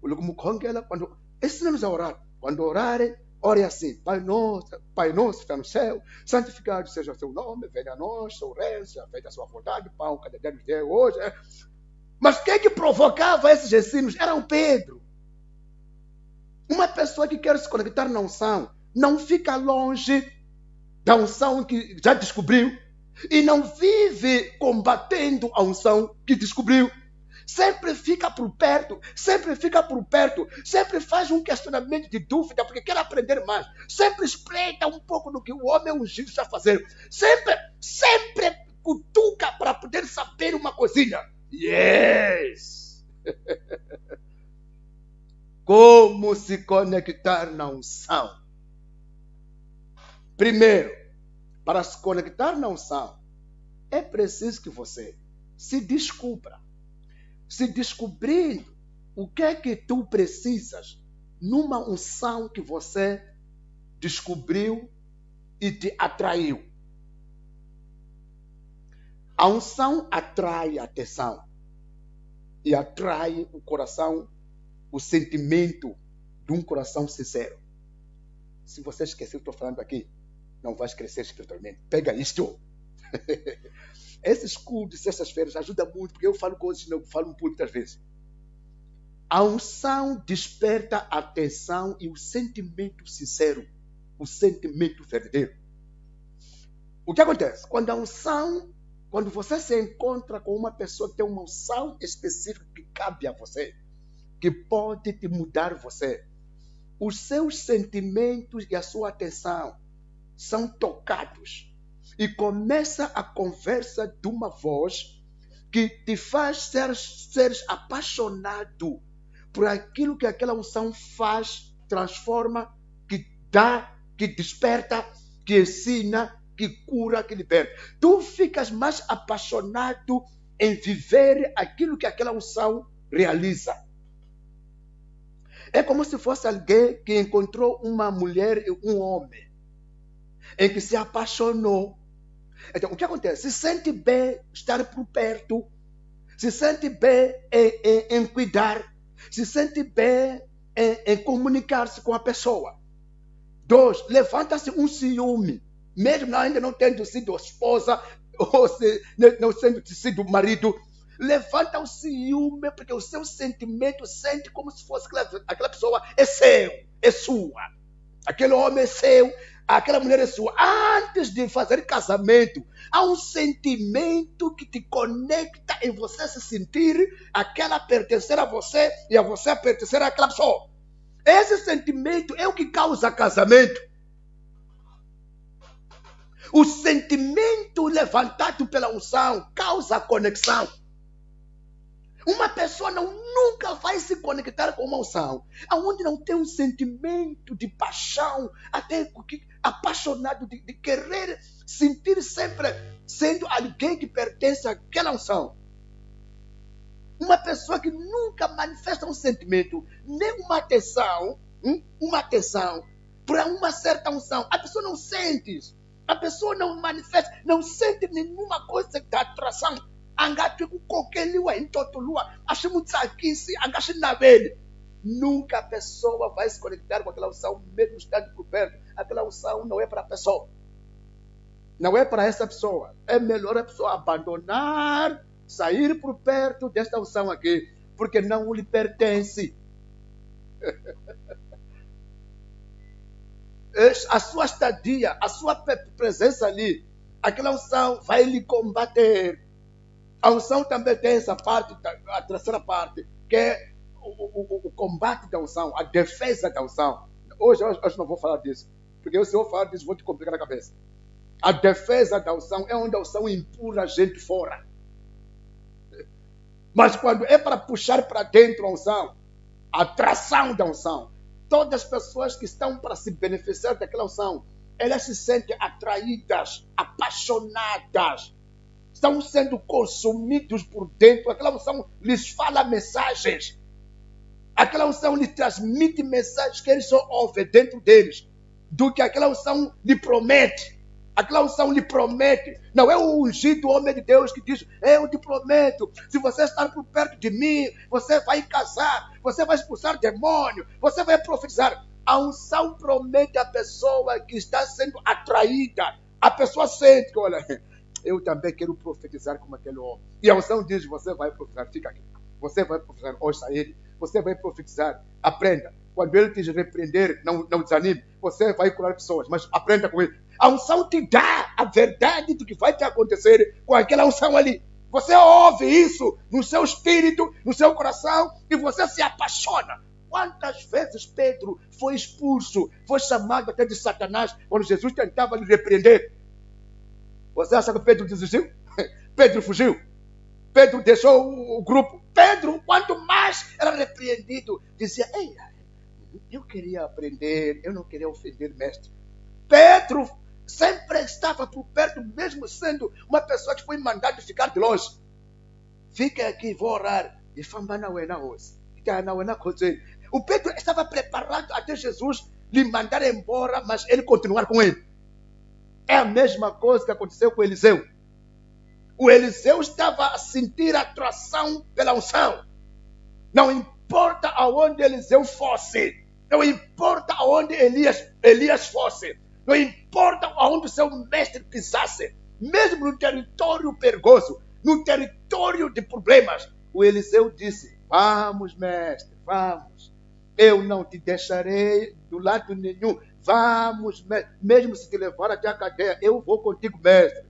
O congela, quando ensina-nos a orar. Quando orarem, ore assim, Pai nosso que está no céu, santificado seja o seu nome, venha a nós, seu reino, seja feita a sua vontade, pão cada dia nos dê hoje. Mas quem que provocava esses ensinos? Era o Pedro. Uma pessoa que quer se conectar na unção, não fica longe da unção que já descobriu e não vive combatendo a unção que descobriu. Sempre fica por perto, sempre faz um questionamento de dúvida, porque quer aprender mais. Sempre espreita um pouco do que o homem ungido está fazendo. Sempre cutuca para poder saber uma coisinha. Yes! Como se conectar na unção? Primeiro, para se conectar na unção, é preciso que você se descubra. Se descobrindo o que é que tu precisas numa unção que você descobriu e te atraiu. A unção atrai a atenção e atrai o coração, o sentimento de um coração sincero. Se você esqueceu o que estou falando aqui, não vai crescer espiritualmente. Pega isto. Esses cultos de sextas-feiras ajudam muito, porque eu falo coisas que não falo muitas vezes. A unção desperta a atenção e o sentimento sincero, o sentimento verdadeiro. O que acontece? Quando você se encontra com uma pessoa que tem uma unção específica que cabe a você, que pode te mudar você, os seus sentimentos e a sua atenção são tocados. E começa a conversa de uma voz que te faz ser apaixonado por aquilo que aquela unção faz, transforma, que dá, que desperta, que ensina, que cura, que liberta. Tu ficas mais apaixonado em viver aquilo que aquela unção realiza. É como se fosse alguém que encontrou uma mulher e um homem, em que se apaixonou. Então, o que acontece? Se sente bem estar por perto, se sente bem em cuidar, se sente bem em comunicar-se com a pessoa. 2, levanta-se um ciúme, mesmo ainda não tendo sido esposa, ou não tendo sido marido. Levanta o ciúme, porque o seu sentimento sente como se fosse aquela pessoa é seu, é sua. Aquele homem é seu, aquela mulher é sua. Antes de fazer casamento, há um sentimento que te conecta em você se sentir aquela pertencer a você e a você pertencer àquela pessoa. Esse sentimento é o que causa casamento. O sentimento levantado pela unção causa conexão. Uma pessoa nunca vai se conectar com uma unção aonde não tem um sentimento de paixão, até apaixonado de querer sentir sempre sendo alguém que pertence àquela unção. Uma pessoa que nunca manifesta um sentimento, nem uma atenção para uma certa unção. A pessoa não sente isso. A pessoa não manifesta, não sente nenhuma coisa de atração. Angate com qualquer língua em todo lua, acho muito aqui, se agache na velha. Nunca a pessoa vai se conectar com aquela unção, mesmo estando por perto. Aquela unção não é para a pessoa. Não é para essa pessoa. É melhor a pessoa abandonar, sair por perto desta unção aqui, porque não lhe pertence. A sua estadia, a sua presença ali, aquela unção vai lhe combater. A unção também tem essa parte, a terceira parte, que é o combate da unção, a defesa da unção. Hoje não vou falar disso, porque se eu falar disso, vou te complicar a cabeça. A defesa da unção é onde a unção empurra a gente fora. Mas quando é para puxar para dentro a unção, a atração da unção, todas as pessoas que estão para se beneficiar daquela unção, elas se sentem atraídas, apaixonadas, estão sendo consumidos por dentro. Aquela unção lhes fala mensagens. Aquela unção lhes transmite mensagens que eles só ouvem dentro deles, do que aquela unção lhe promete. Aquela unção lhe promete. Não é o ungido homem de Deus que diz: eu te prometo, se você estar por perto de mim, você vai casar, você vai expulsar demônio, você vai profetizar. A unção promete à pessoa que está sendo atraída. A pessoa sente que, olha, eu também quero profetizar como aquele homem. E a unção diz: você vai profetizar, fica aqui. Você vai profetizar, ouça ele. Você vai profetizar, aprenda. Quando ele te repreender, não desanime. Você vai curar pessoas, mas aprenda com ele. A unção te dá a verdade do que vai te acontecer com aquela unção ali. Você ouve isso no seu espírito, no seu coração, e você se apaixona. Quantas vezes Pedro foi expulso, foi chamado até de Satanás, quando Jesus tentava lhe repreender? Você acha que Pedro desistiu? Pedro fugiu. Pedro deixou o grupo. Pedro, quanto mais era repreendido, dizia: ei, eu queria aprender, eu não queria ofender o mestre. Pedro sempre estava por perto, mesmo sendo uma pessoa que foi mandada ficar de longe. Fica aqui, vou orar. O Pedro estava preparado até Jesus lhe mandar embora, mas ele continuar com ele. É a mesma coisa que aconteceu com Eliseu. O Eliseu estava a sentir atração pela unção. Não importa aonde Eliseu fosse, não importa aonde Elias fosse, não importa aonde o seu mestre pisasse, mesmo no território perigoso, no território de problemas, o Eliseu disse: vamos, mestre, vamos. Eu não te deixarei do lado nenhum. Vamos, mestre. Mesmo se te levar até a cadeia, eu vou contigo, mestre.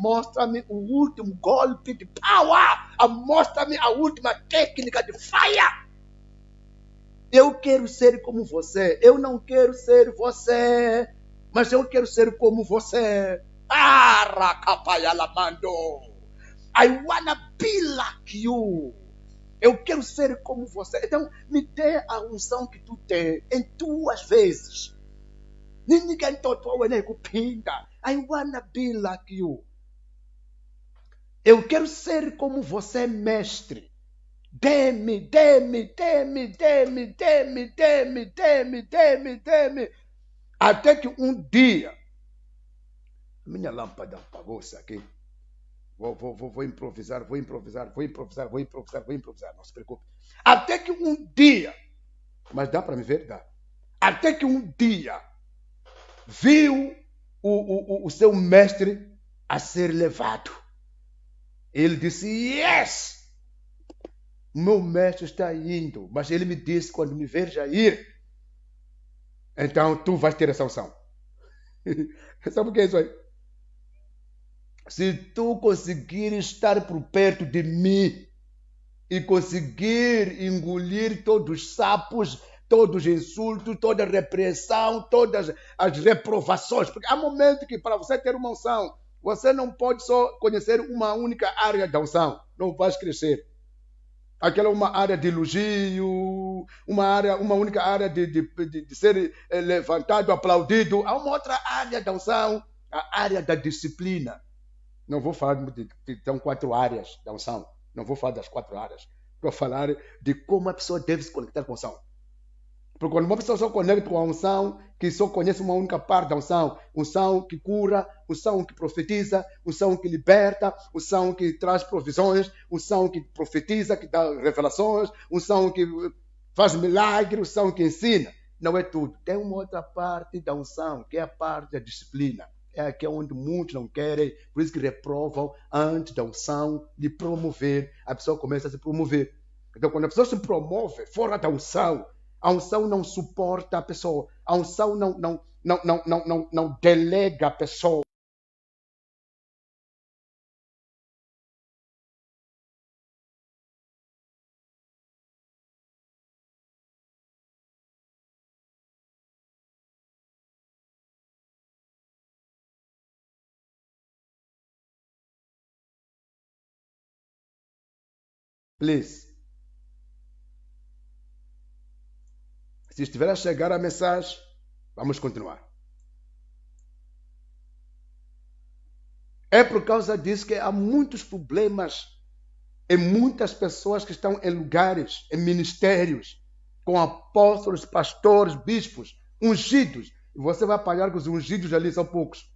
Mostra-me o último golpe de power. Mostra-me a última técnica de fire. Eu quero ser como você. Eu não quero ser você, mas eu quero ser como você. I wanna be like you. Eu quero ser como você. Então, me dê a unção que tu tem em tuas vezes. Ninguém totou ele kupinda. I wanna be like you. Eu quero ser como você, mestre. Dê-me. Até que um dia, minha lâmpada apagou-se aqui. Vou improvisar. Não se preocupe. Até que um dia, mas dá para me ver? Dá. Até que um dia, viu o seu mestre a ser levado. Ele disse: yes! Meu mestre está indo. Mas ele me disse: quando me ver já ir, então tu vais ter essa unção. Sabe o que é isso aí? Se tu conseguir estar por perto de mim e conseguir engolir todos os sapos, todos os insultos, toda a repressão, todas as reprovações, porque há momentos que para você ter uma unção, você não pode só conhecer uma única área da unção, não vais crescer. Aquela é uma área de elogio, uma única área de ser levantado, aplaudido. Há uma outra área da unção, a área da disciplina. Não vou falar são 4 áreas da unção. Não vou falar das 4 áreas. Vou falar de como a pessoa deve se conectar com a unção. Porque quando uma pessoa só conecta com a unção, que só conhece uma única parte da unção que cura, unção que profetiza, unção que liberta, unção que traz provisões, unção que profetiza, que dá revelações, unção que faz milagre, unção que ensina. Não é tudo. Tem uma outra parte da unção, que é a parte da disciplina. É aqui onde muitos não querem, por isso que reprovam antes da unção de promover. A pessoa começa a se promover. Então, quando a pessoa se promove fora da unção, a unção não suporta a pessoa. A unção não delega a pessoa. Please. Se estiver a chegar a mensagem, vamos continuar. É por causa disso que há muitos problemas em muitas pessoas que estão em lugares, em ministérios, com apóstolos, pastores, bispos, ungidos. E você vai apanhar que os ungidos ali são poucos.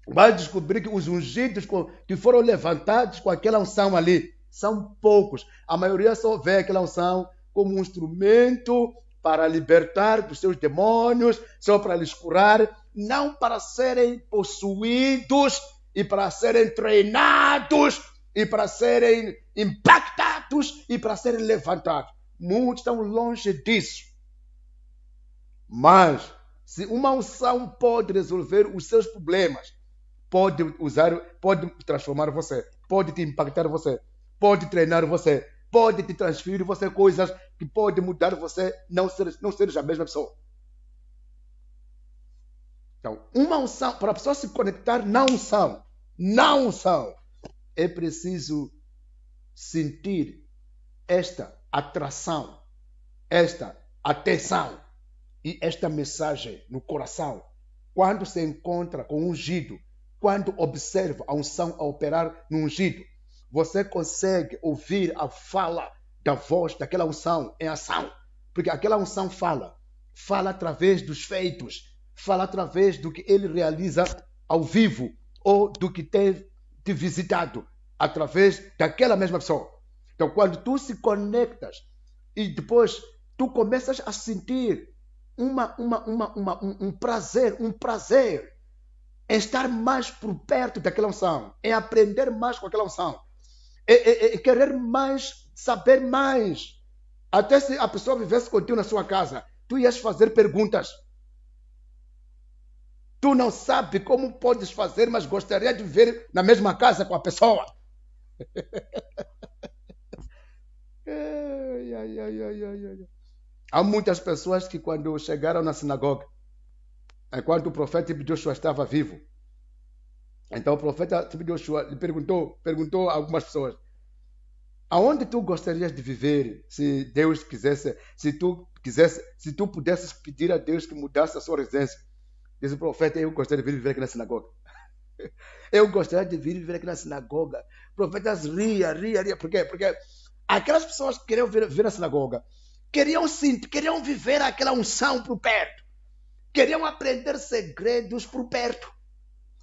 Vai descobrir que os ungidos que foram levantados com aquela unção ali são poucos. A maioria só vê aquela unção como um instrumento para libertar dos seus demônios, só para lhes curar, não para serem possuídos e para serem treinados e para serem impactados e para serem levantados. Muitos estão longe disso. Mas, se uma unção pode resolver os seus problemas, pode transformar você, pode te impactar você, pode treinar você, pode te transferir você coisas que pode mudar você, não seres a mesma pessoa. Então, uma unção, para a pessoa se conectar na unção, é preciso sentir esta atração, esta atenção e esta mensagem no coração. Quando se encontra com um ungido, quando observa a unção a operar no ungido, você consegue ouvir a fala da voz daquela unção em ação. Porque aquela unção fala através dos feitos, fala através do que ele realiza ao vivo ou do que tem te visitado, através daquela mesma pessoa. Então, quando tu se conectas e depois tu começas a sentir um prazer em estar mais por perto daquela unção, em aprender mais com aquela unção, querer mais, saber mais. Até se a pessoa vivesse contigo na sua casa, tu ias fazer perguntas. Tu não sabe como podes fazer, mas gostaria de viver na mesma casa com a pessoa. Há muitas pessoas que quando chegaram na sinagoga, enquanto o profeta Joshua estava vivo, então o profeta Joshua lhe perguntou a algumas pessoas: aonde tu gostarias de viver se Deus quisesse, se tu pudesses pedir a Deus que mudasse a sua residência? Diz o profeta: eu gostaria de vir viver aqui na sinagoga. Eu gostaria de vir viver aqui na sinagoga. Profetas ria. Por quê? Porque aquelas pessoas que queriam vir na sinagoga queriam viver aquela unção por perto. Queriam aprender segredos por perto.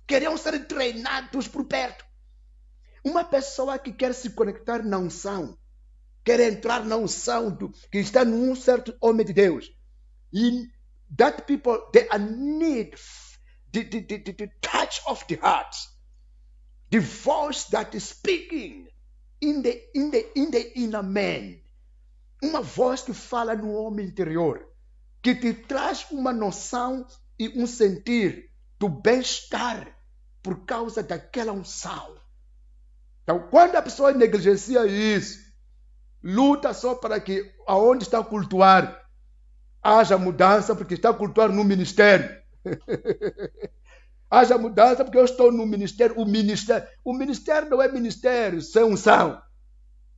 Queriam ser treinados por perto. Uma pessoa que quer se conectar na unção, quer entrar na unção que está num certo homem de Deus. E that people, they are need the touch of the heart. The voice that is speaking in the inner man. Uma voz que fala no homem interior, que te traz uma noção e um sentir do bem-estar por causa daquela unção. Então, quando a pessoa negligencia isso, luta só para que aonde está a cultuar haja mudança, porque está a cultuar no ministério. Haja mudança porque eu estou no ministério. O ministério não é ministério sem unção.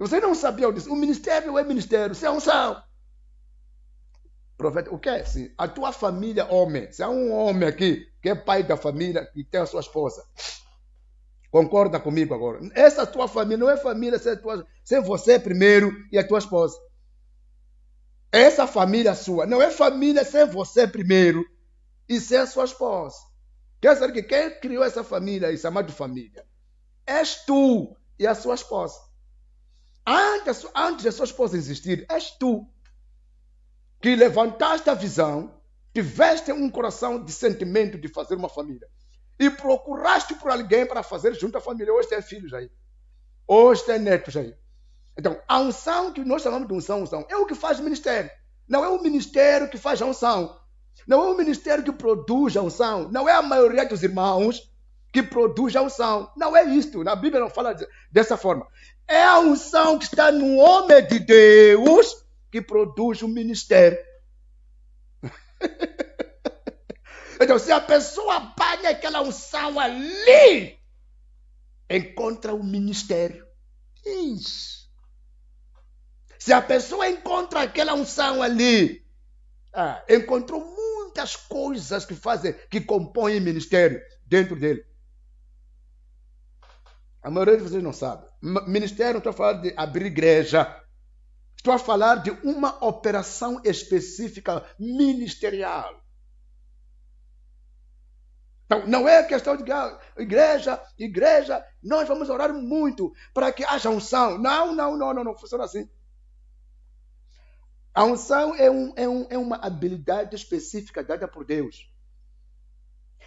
Você não sabia disso. O ministério é ministério, isso é unção. Profeta, o que é? Sim, a tua família, homem, se há um homem aqui que é pai da família e tem a sua esposa, concorda comigo agora? Essa tua família não é família sem você primeiro e a tua esposa. Essa família sua não é família sem você primeiro e sem a sua esposa. Quer dizer que quem criou essa família e chamada de família és tu e a sua esposa. Antes da sua esposa existir, és tu que levantaste a visão, tiveste um coração de sentimento de fazer uma família e procuraste por alguém para fazer junto à família. Hoje tem filhos aí, hoje tem netos aí. Então, a unção que nós chamamos de unção é o que faz o ministério. Não é o ministério que faz a unção. Não é o ministério que produz a unção. Não é a maioria dos irmãos que produz a unção. Não é isto. Na Bíblia não fala dessa forma. É a unção que está no homem de Deus que produz o ministério. Então, se a pessoa apanha aquela unção ali, encontra o ministério. Isso. Se a pessoa encontra aquela unção ali, encontrou muitas coisas que compõem o ministério dentro dele. A maioria de vocês não sabe. Ministério, não estou a falar de abrir igreja. Estou a falar de uma operação específica ministerial. Então, não é questão de igreja, nós vamos orar muito para que haja unção. Não funciona assim. A unção é uma habilidade específica dada por Deus.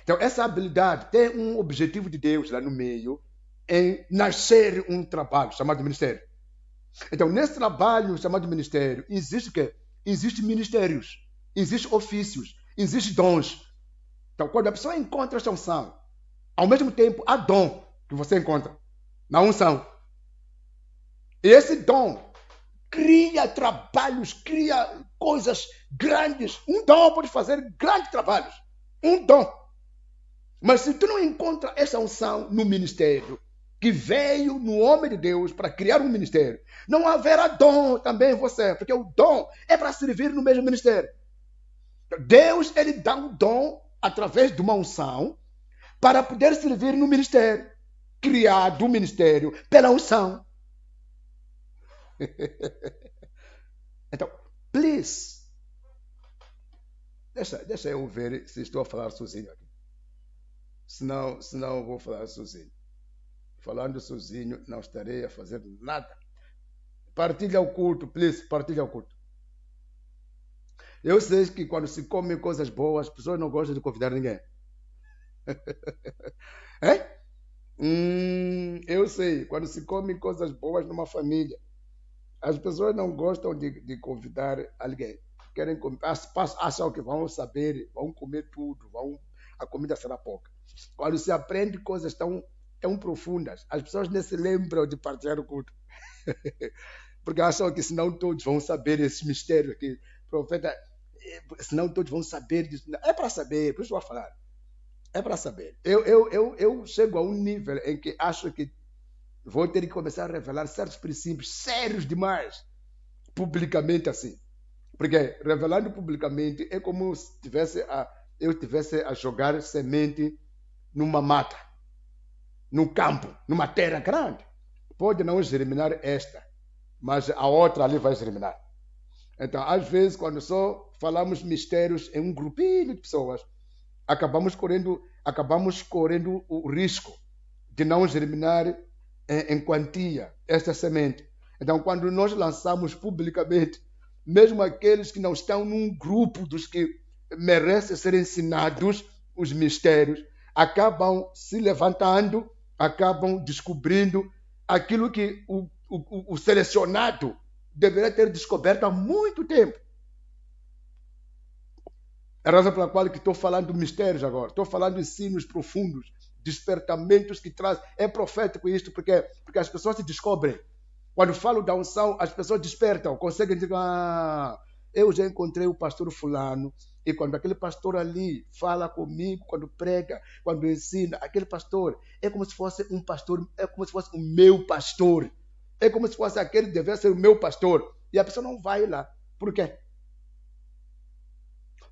Então, essa habilidade tem um objetivo de Deus lá no meio, em nascer um trabalho chamado ministério. Então, nesse trabalho chamado ministério, existe o quê? Existem ministérios, existem ofícios, existem dons. Então, quando a pessoa encontra essa unção, ao mesmo tempo, há dom que você encontra na unção. E esse dom cria trabalhos, cria coisas grandes. Um dom pode fazer grandes trabalhos. Um dom. Mas se tu não encontra essa unção no ministério, que veio no homem de Deus para criar um ministério, não haverá dom também em você, porque o dom é para servir no mesmo ministério. Deus, ele dá um dom através de uma unção para poder servir no ministério, criado o ministério pela unção. Então, please, deixa eu ver se estou a falar sozinho aqui. Senão eu vou falar sozinho. Falando sozinho, não estarei a fazer nada. Partilha o culto, please, partilha o culto. Eu sei que quando se come coisas boas, as pessoas não gostam de convidar ninguém. É? Eu sei, quando se come coisas boas numa família, as pessoas não gostam de convidar alguém. Querem comer, acham que vão saber, vão comer tudo, a comida será pouca. Quando se aprende coisas tão profundas, as pessoas nem se lembram de partilhar o culto. Porque acham que senão todos vão saber esse mistério aqui. Profeta, senão todos vão saber disso. É para saber, por isso eu vou falar. É para saber. Eu chego a um nível em que acho que vou ter que começar a revelar certos princípios sérios demais, publicamente assim. Porque revelando publicamente é como se eu estivesse a jogar semente numa mata, num campo, numa terra grande. Pode não germinar esta, mas a outra ali vai germinar. Então, às vezes, quando só falamos mistérios em um grupinho de pessoas, acabamos correndo o risco de não germinar em quantia esta semente. Então, quando nós lançamos publicamente, mesmo aqueles que não estão num grupo dos que merecem ser ensinados os mistérios, acabam se levantando, acabam descobrindo aquilo que o selecionado deveria ter descoberto há muito tempo. É a razão pela qual que estou falando de mistérios agora. Estou falando de ensinos profundos, despertamentos que trazem. É profético isto, porque as pessoas se descobrem. Quando falo da unção, as pessoas despertam, conseguem dizer, eu já encontrei o pastor fulano, e quando aquele pastor ali fala comigo, quando prega, quando ensina, aquele pastor é como se fosse um pastor, é como se fosse o meu pastor. É como se fosse aquele deveria ser o meu pastor. E a pessoa não vai lá. Por quê?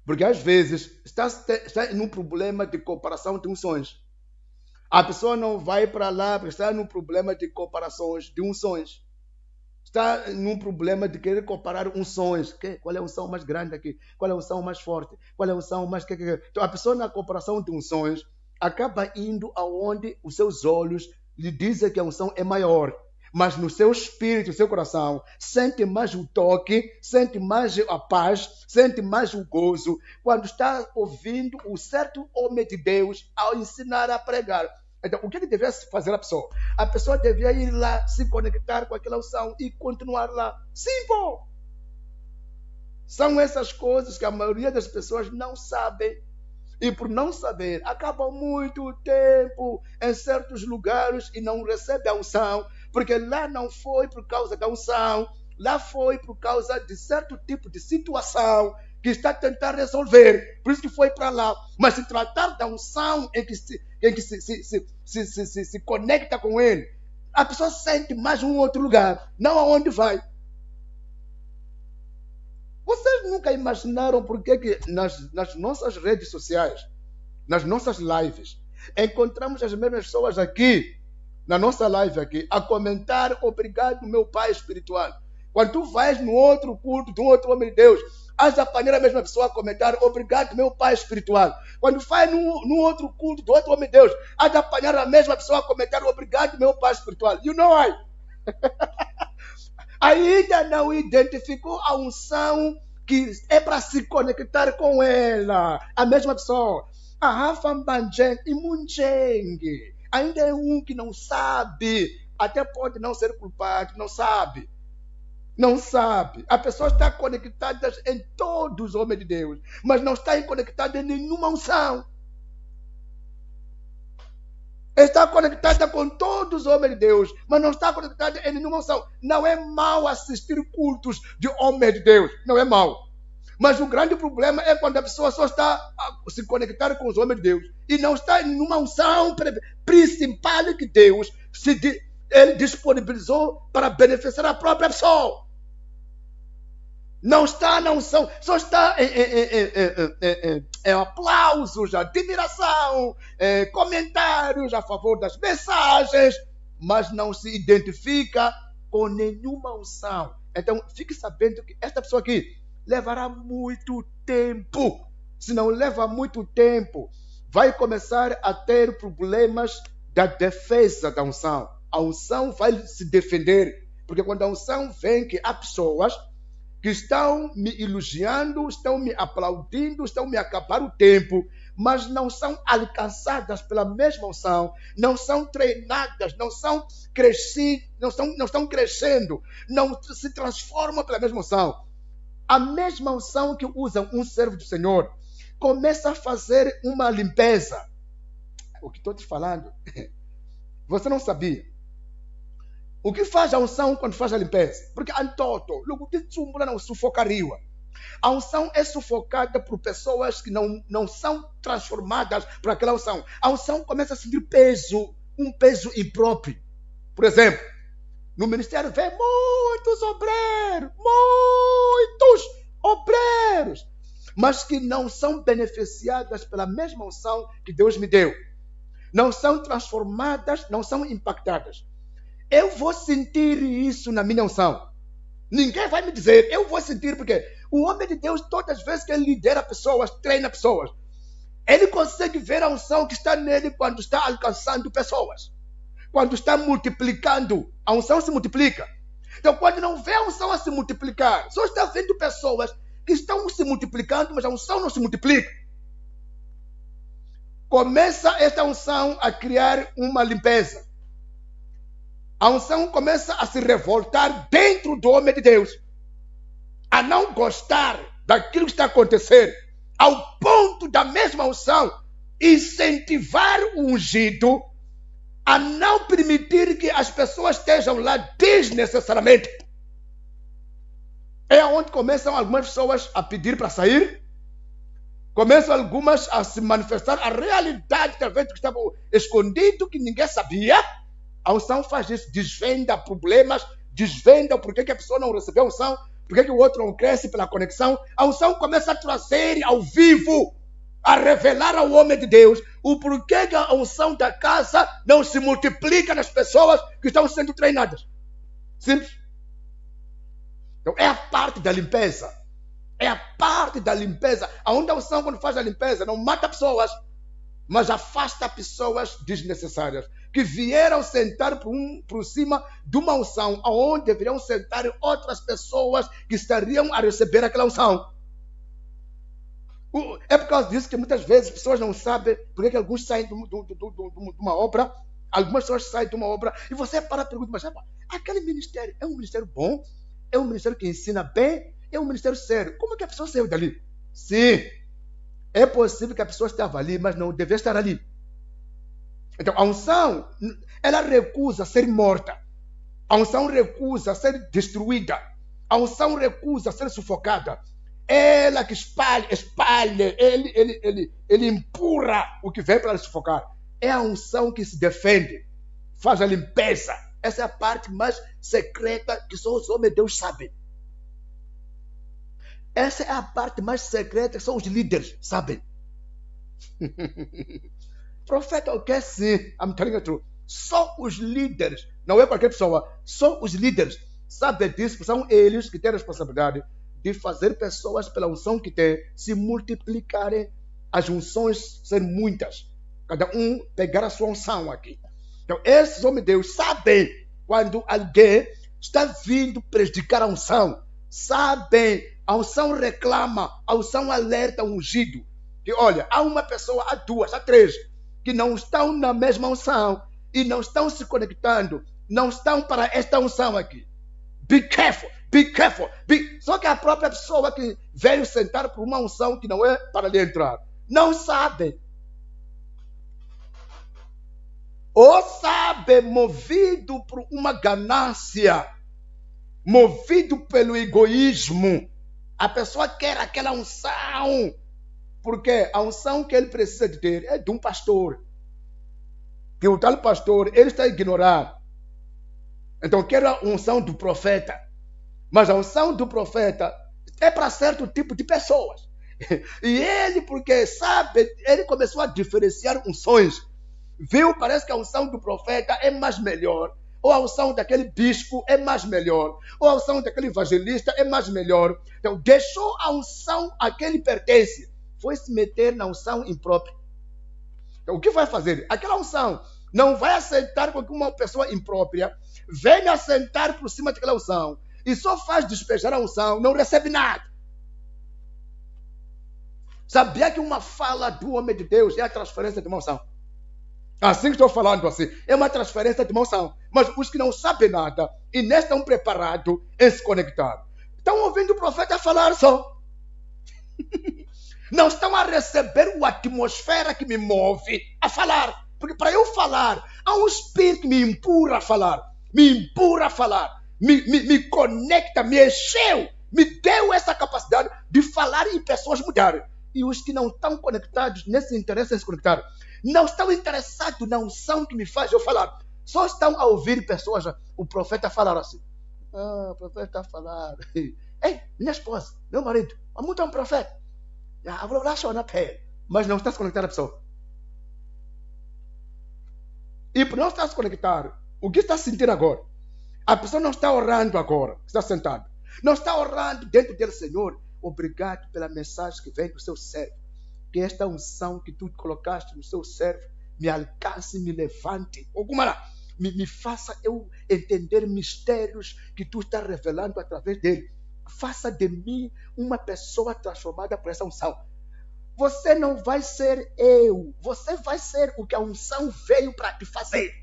Porque às vezes está num problema de comparação de unções. A pessoa não vai para lá porque está num problema de comparações de unções. Está num problema de querer comparar unções. Qual é a unção mais grande aqui? Qual é a unção mais forte? Qual é a unção mais... Então, a pessoa na comparação de unções acaba indo aonde os seus olhos lhe dizem que a unção é maior. Mas no seu espírito, no seu coração, sente mais o toque, sente mais a paz, sente mais o gozo, quando está ouvindo o certo homem de Deus ao ensinar a pregar. Então, o que deveria fazer a pessoa? A pessoa devia ir lá, se conectar com aquela unção e continuar lá. Simples! São essas coisas que a maioria das pessoas não sabem. E por não saber, acabam muito tempo em certos lugares e não recebem a unção, porque lá não foi por causa da unção, lá foi por causa de certo tipo de situação que está a tentar resolver. Por isso que foi para lá. Mas se tratar da unção em que se conecta com ele, a pessoa sente mais um outro lugar, não aonde vai. Vocês nunca imaginaram por que nas nossas redes sociais, nas nossas lives, encontramos as mesmas pessoas aqui, na nossa live aqui, a comentar: obrigado, meu pai espiritual. Quando tu vais no outro culto de um outro homem de Deus, has de apanhar a mesma pessoa a comentar: obrigado, meu pai espiritual. Quando vai no outro culto do outro homem de Deus, has de apanhar a mesma pessoa a comentar: obrigado, meu pai espiritual. You know why? Ainda não identificou a unção que é para se conectar com ela. A mesma pessoa. A Rafa Mbanjeng e Munjeng. Ainda é um que não sabe. Até pode não ser culpado, não sabe. Não sabe. A pessoa está conectada em todos os homens de Deus, mas não está conectada em nenhuma unção. Está conectada com todos os homens de Deus, mas não está conectada em nenhuma unção. Não é mal assistir cultos de homens de Deus. Não é mal. Mas o grande problema é quando a pessoa só está a se conectar com os homens de Deus e não está em nenhuma unção principal que Deus ele disponibilizou para beneficiar a própria pessoa. Não está na unção, só está em aplausos, admiração, comentários a favor das mensagens, mas não se identifica com nenhuma unção. Então, fique sabendo que esta pessoa aqui levará muito tempo. Se não leva muito tempo, vai começar a ter problemas da defesa da unção. A unção vai se defender, porque quando a unção vem, que há pessoas que estão me elogiando, estão me aplaudindo, estão me acabar o tempo, mas não são alcançadas pela mesma unção, não são treinadas, não são crescidas, não estão crescendo, não se transformam pela mesma unção. A mesma unção que usa um servo do Senhor começa a fazer uma limpeza. O que estou te falando, você não sabia. O que faz a unção quando faz a limpeza? Porque antoto, logo te tsumbula não sufocaria. A unção é sufocada por pessoas que não são transformadas por aquela unção. A unção começa a sentir peso, um peso impróprio. Por exemplo, no ministério vem muitos obreiros, mas que não são beneficiadas pela mesma unção que Deus me deu. Não são transformadas, não são impactadas. Eu vou sentir isso na minha unção. Ninguém vai me dizer, eu vou sentir, porque o homem de Deus, todas as vezes que ele lidera pessoas, treina pessoas, ele consegue ver a unção que está nele quando está alcançando pessoas. Quando está multiplicando, a unção se multiplica. Então, quando não vê a unção a se multiplicar, só está vendo pessoas que estão se multiplicando, mas a unção não se multiplica. Começa esta unção a criar uma limpeza. A unção começa a se revoltar dentro do homem de Deus, a não gostar daquilo que está acontecendo, ao ponto da mesma unção incentivar o ungido a não permitir que as pessoas estejam lá desnecessariamente. É onde começam algumas pessoas a pedir para sair, começam algumas a se manifestar a realidade talvez que estava escondido, que ninguém sabia. A unção faz isso, desvenda problemas, desvenda por que a pessoa não recebeu a unção, por que o outro não cresce pela conexão. A unção começa a trazer ao vivo, a revelar ao homem de Deus o porquê que a unção da casa não se multiplica nas pessoas que estão sendo treinadas. Simples. Então, é a parte da limpeza. É a parte da limpeza. Onde a unção, quando faz a limpeza, não mata pessoas, mas afasta pessoas desnecessárias, que vieram sentar por cima de uma unção, onde deveriam sentar outras pessoas que estariam a receber aquela unção. É por causa disso que muitas vezes as pessoas não sabem por que alguns saem de uma obra, algumas pessoas saem de uma obra, e você para e pergunta, mas aquele ministério é um ministério bom? É um ministério que ensina bem? É um ministério sério? Como é que a pessoa saiu dali? Sim, é possível que a pessoa estava ali, mas não devia estar ali. Então, a unção, ela recusa ser morta. A unção recusa ser destruída. A unção recusa ser sufocada. Ela que espalha, ele empurra o que vem para sufocar. É a unção que se defende, faz a limpeza. Essa é a parte mais secreta que só os homens de Deus sabem. Essa é a parte mais secreta que só os líderes sabem. Profeta, o que é sim? I'm telling you the truth. Só os líderes, não é qualquer pessoa, só os líderes sabem disso, porque são eles que têm a responsabilidade de fazer pessoas, pela unção que têm, se multiplicarem, as unções serem muitas. Cada um pegar a sua unção aqui. Então, esses homens de Deus sabem quando alguém está vindo predicar a unção. Sabem, a unção reclama, a unção alerta o ungido. Que olha, há uma pessoa, há duas, há três, que não estão na mesma unção e não estão se conectando, não estão para esta unção aqui. Be careful, be careful. Só que a própria pessoa que veio sentar por uma unção que não é para lhe entrar, não sabe. Ou sabe, movido por uma ganância, movido pelo egoísmo, a pessoa quer aquela unção, porque a unção que ele precisa de ter é de um pastor. Que o tal pastor, ele está a ignorar. Então, quer a unção do profeta. Mas a unção do profeta é para certo tipo de pessoas. E ele, porque sabe, ele começou a diferenciar unções. Viu, parece que a unção do profeta é mais melhor. Ou a unção daquele bispo é mais melhor. Ou a unção daquele evangelista é mais melhor. Então, deixou a unção a que ele pertence. Foi se meter na unção imprópria. Então, o que vai fazer? Aquela unção não vai aceitar com que uma pessoa imprópria venha sentar por cima daquela unção e só faz despejar a unção, não recebe nada. Sabia que uma fala do homem de Deus é a transferência de uma unção? Assim que estou falando assim, é uma transferência de uma unção. Mas os que não sabem nada e nem estão preparados em se conectar, estão ouvindo o profeta falar só. Não estão a receber a atmosfera que me move a falar. Porque para eu falar, há um espírito que me empurra a falar. Me empurra a falar. Me conecta, me encheu. Me deu essa capacidade de falar e pessoas mudarem. E os que não estão conectados nesse interesse em se conectar, não estão interessados na unção que me faz eu falar. Só estão a ouvir pessoas, o profeta falar assim. O profeta está falando. Ei, minha esposa, meu marido, há muito um profeta. Mas não está se conectando à pessoa. E por não estar se conectado, o que está sentindo agora? A pessoa não está orando agora, está sentada. Não está orando dentro dele, Senhor, obrigado pela mensagem que vem do seu servo. Que esta unção que tu colocaste no seu servo me alcance, me levante. Me faça eu entender mistérios que tu está revelando através dele. Faça de mim uma pessoa transformada por essa unção. Você não vai ser eu. Você vai ser o que a unção veio para te fazer.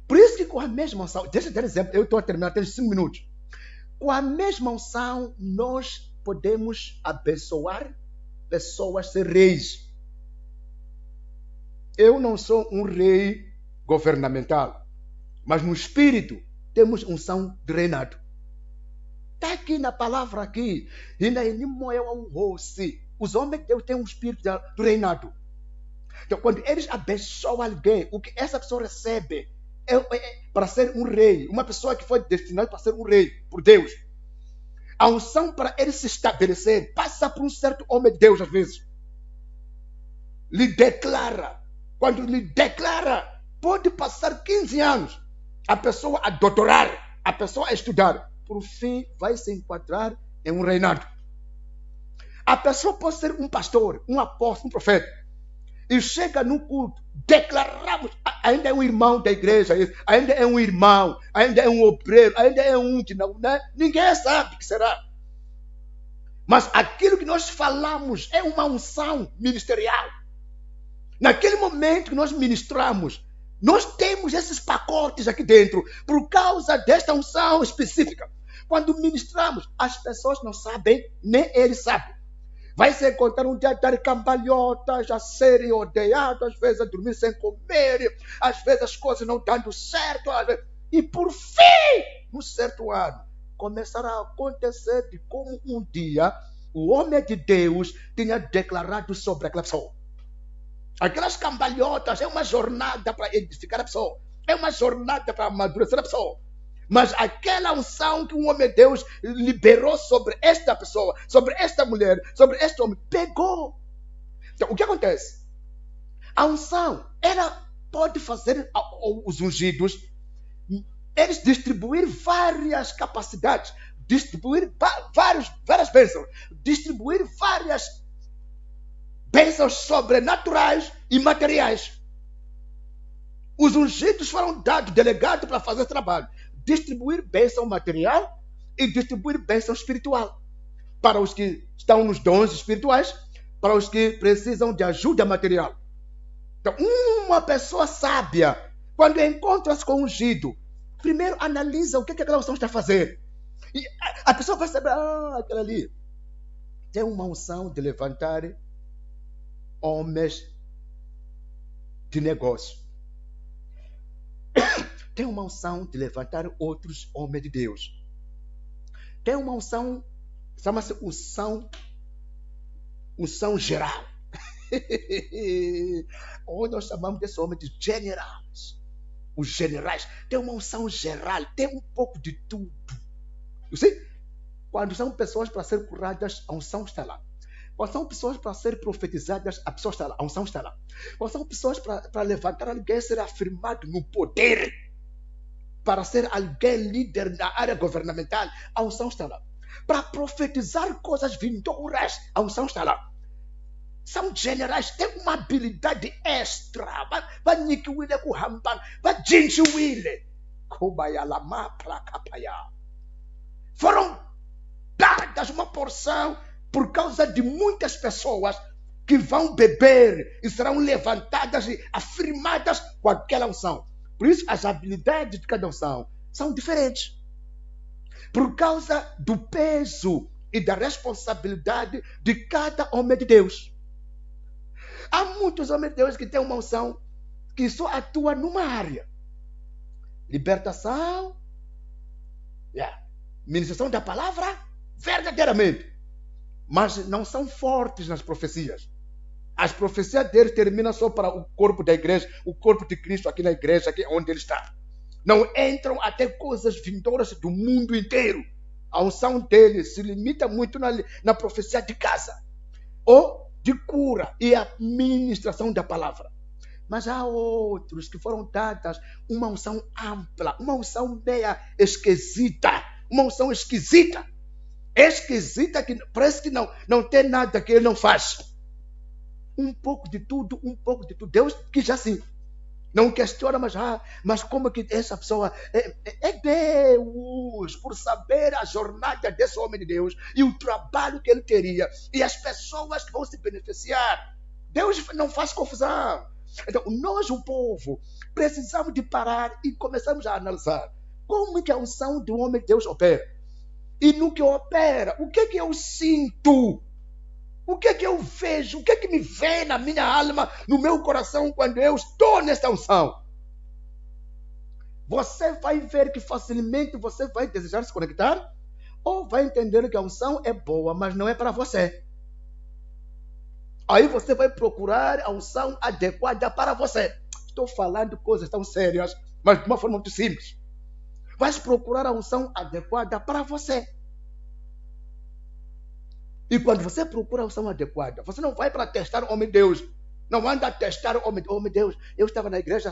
Por isso que com a mesma unção, deixa eu dar exemplo, eu estou a terminar, tenho 5 minutos. Com a mesma unção, nós podemos abençoar pessoas, ser reis. Eu não sou um rei governamental, mas no espírito temos unção de reinado. Está aqui na palavra aqui. Os homens de Deus têm um espírito do reinado. Então, quando eles abençoam alguém, o que essa pessoa recebe é para ser um rei, uma pessoa que foi destinada para ser um rei por Deus. A unção para ele se estabelecer passa por um certo homem de Deus, às vezes. Lhe declara. Quando lhe declara, pode passar 15 anos a pessoa a doutorar, a pessoa a estudar. Por fim, vai se enquadrar em um reinado. A pessoa pode ser um pastor, um apóstolo, um profeta. E chega no culto, declaramos, ainda é um irmão da igreja, ainda é um irmão, ainda é um obreiro, ainda é um que não, né? Ninguém sabe o que será. Mas aquilo que nós falamos é uma unção ministerial. Naquele momento que nós ministramos, nós temos esses pacotes aqui dentro, por causa desta unção específica. Quando ministramos, as pessoas não sabem, nem eles sabem. Vai se encontrar um dia dar cambalhotas, a serem odiado, às vezes a dormir sem comer, às vezes as coisas não dando certo. E por fim, num certo ano, começará a acontecer de como um dia o homem de Deus tinha declarado sobre aquela pessoa. Aquelas cambalhotas é uma jornada para edificar a pessoa, é uma jornada para amadurecer a pessoa. Mas aquela unção que um homem de Deus liberou sobre esta pessoa, sobre esta mulher, sobre este homem, pegou. Então, o que acontece? A unção, ela pode fazer os ungidos, eles distribuir várias capacidades, distribuir várias bênçãos, distribuir várias bênçãos sobrenaturais e materiais. Os ungidos foram dados, delegados para fazer esse trabalho. Distribuir bênção material e distribuir bênção espiritual. Para os que estão nos dons espirituais, para os que precisam de ajuda material. Então, uma pessoa sábia, quando encontra-se com um ungido, primeiro analisa o que aquela unção está a fazer. E a pessoa vai saber, aquela ali tem uma unção de levantar homens de negócio. Tem uma unção de levantar outros homens de Deus. Tem uma unção, chama-se unção geral. Ou nós chamamos desse homem de generais. Os generais. Tem uma unção geral, tem um pouco de tudo. Você? Quando são pessoas para ser curadas, a unção está lá. Quando são pessoas para ser profetizadas, a pessoa está lá, a unção está lá. Quando são pessoas para levantar alguém, ser afirmado no poder, para ser alguém líder na área governamental, a unção está lá. Para profetizar coisas vindouras, a unção está lá. São generais, têm uma habilidade extra. Vai niquiwile kuhambana, vai jinchiwile. Kubayalama prakapaya. Foram dadas uma porção por causa de muitas pessoas que vão beber e serão levantadas e afirmadas com aquela unção. Por isso, as habilidades de cada unção são diferentes. Por causa do peso e da responsabilidade de cada homem de Deus. Há muitos homens de Deus que têm uma unção que só atua numa área. Libertação, ministração da palavra, verdadeiramente. Mas não são fortes nas profecias. As profecias deles terminam só para o corpo da igreja, o corpo de Cristo aqui na igreja, aqui onde ele está. Não entram até coisas vindouras do mundo inteiro. A unção deles se limita muito na profecia de casa, ou de cura e a ministração da palavra. Mas há outros que foram dadas uma unção ampla, uma unção meia esquisita, uma unção esquisita. Esquisita que parece que não tem nada que ele não faz. Um pouco de tudo, um pouco de tudo. Deus quis assim. Não questiona, mas como que essa pessoa é Deus, por saber a jornada desse homem de Deus e o trabalho que ele teria e as pessoas que vão se beneficiar. Deus não faz confusão. Então, nós, o povo, precisamos de parar e começarmos a analisar como que a unção do homem de Deus opera. E no que opera, o que eu sinto? O que eu vejo? O que me vem na minha alma, no meu coração, quando eu estou nesta unção? Você vai ver que facilmente você vai desejar se conectar, ou vai entender que a unção é boa, mas não é para você. Aí você vai procurar a unção adequada para você. Estou falando coisas tão sérias, mas de uma forma muito simples. Vai procurar a unção adequada para você. E quando você procura a unção adequada, você não vai para testar o homem de Deus. Não anda a testar o homem de Deus. Eu estava na igreja,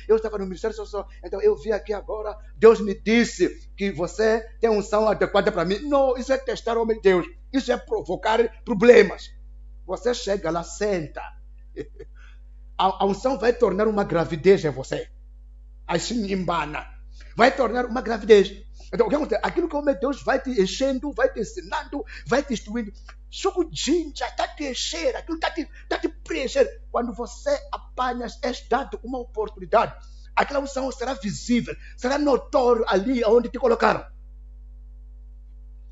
eu estava no ministério, Então eu vi aqui agora, Deus me disse que você tem unção adequada para mim. Não, isso é testar o homem de Deus. Isso é provocar problemas. Você chega lá, senta. A unção vai tornar uma gravidez em você. Assim, embana. Vai tornar uma gravidez. Então, o que acontece? Aquilo que o meu Deus vai te enchendo, vai te ensinando, vai te instruindo. Suco já está te encher, aquilo está te preencher. Quando você apanha, é dado uma oportunidade. Aquela unção será visível, será notório ali onde te colocaram.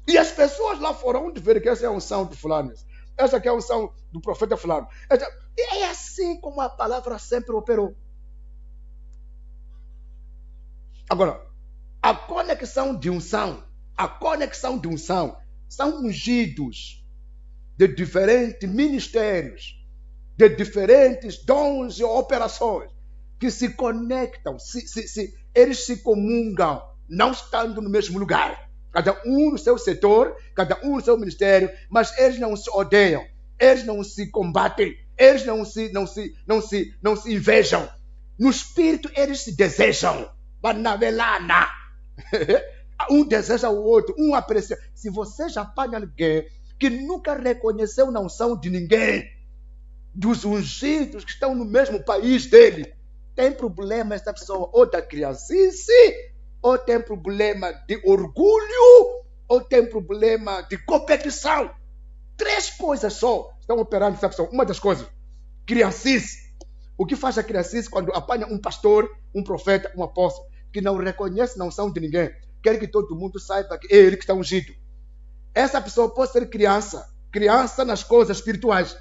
E as pessoas lá fora vão ver que essa é a unção de fulano. Essa aqui é a unção do profeta fulano. É assim como a palavra sempre operou. Agora, a conexão de unção são ungidos de diferentes ministérios, de diferentes dons e operações que se conectam, eles se comungam, não estando no mesmo lugar. Cada um no seu setor, cada um no seu ministério, mas eles não se odeiam, eles não se combatem, eles não se invejam. No espírito eles se desejam. Banavelana. Um deseja o outro, um aprecia. Se você já apanha alguém que nunca reconheceu na unção de ninguém, dos ungidos que estão no mesmo país dele, tem problema essa pessoa, ou da criancice, ou tem problema de orgulho, ou tem problema de competição. 3 coisas só estão operando essa pessoa. Uma das coisas, criancice. O que faz a criancice quando apanha um pastor, um profeta, um apóstolo, que não reconhece na unção de ninguém, quer que todo mundo saiba que é ele que está ungido. Essa pessoa pode ser criança nas coisas espirituais,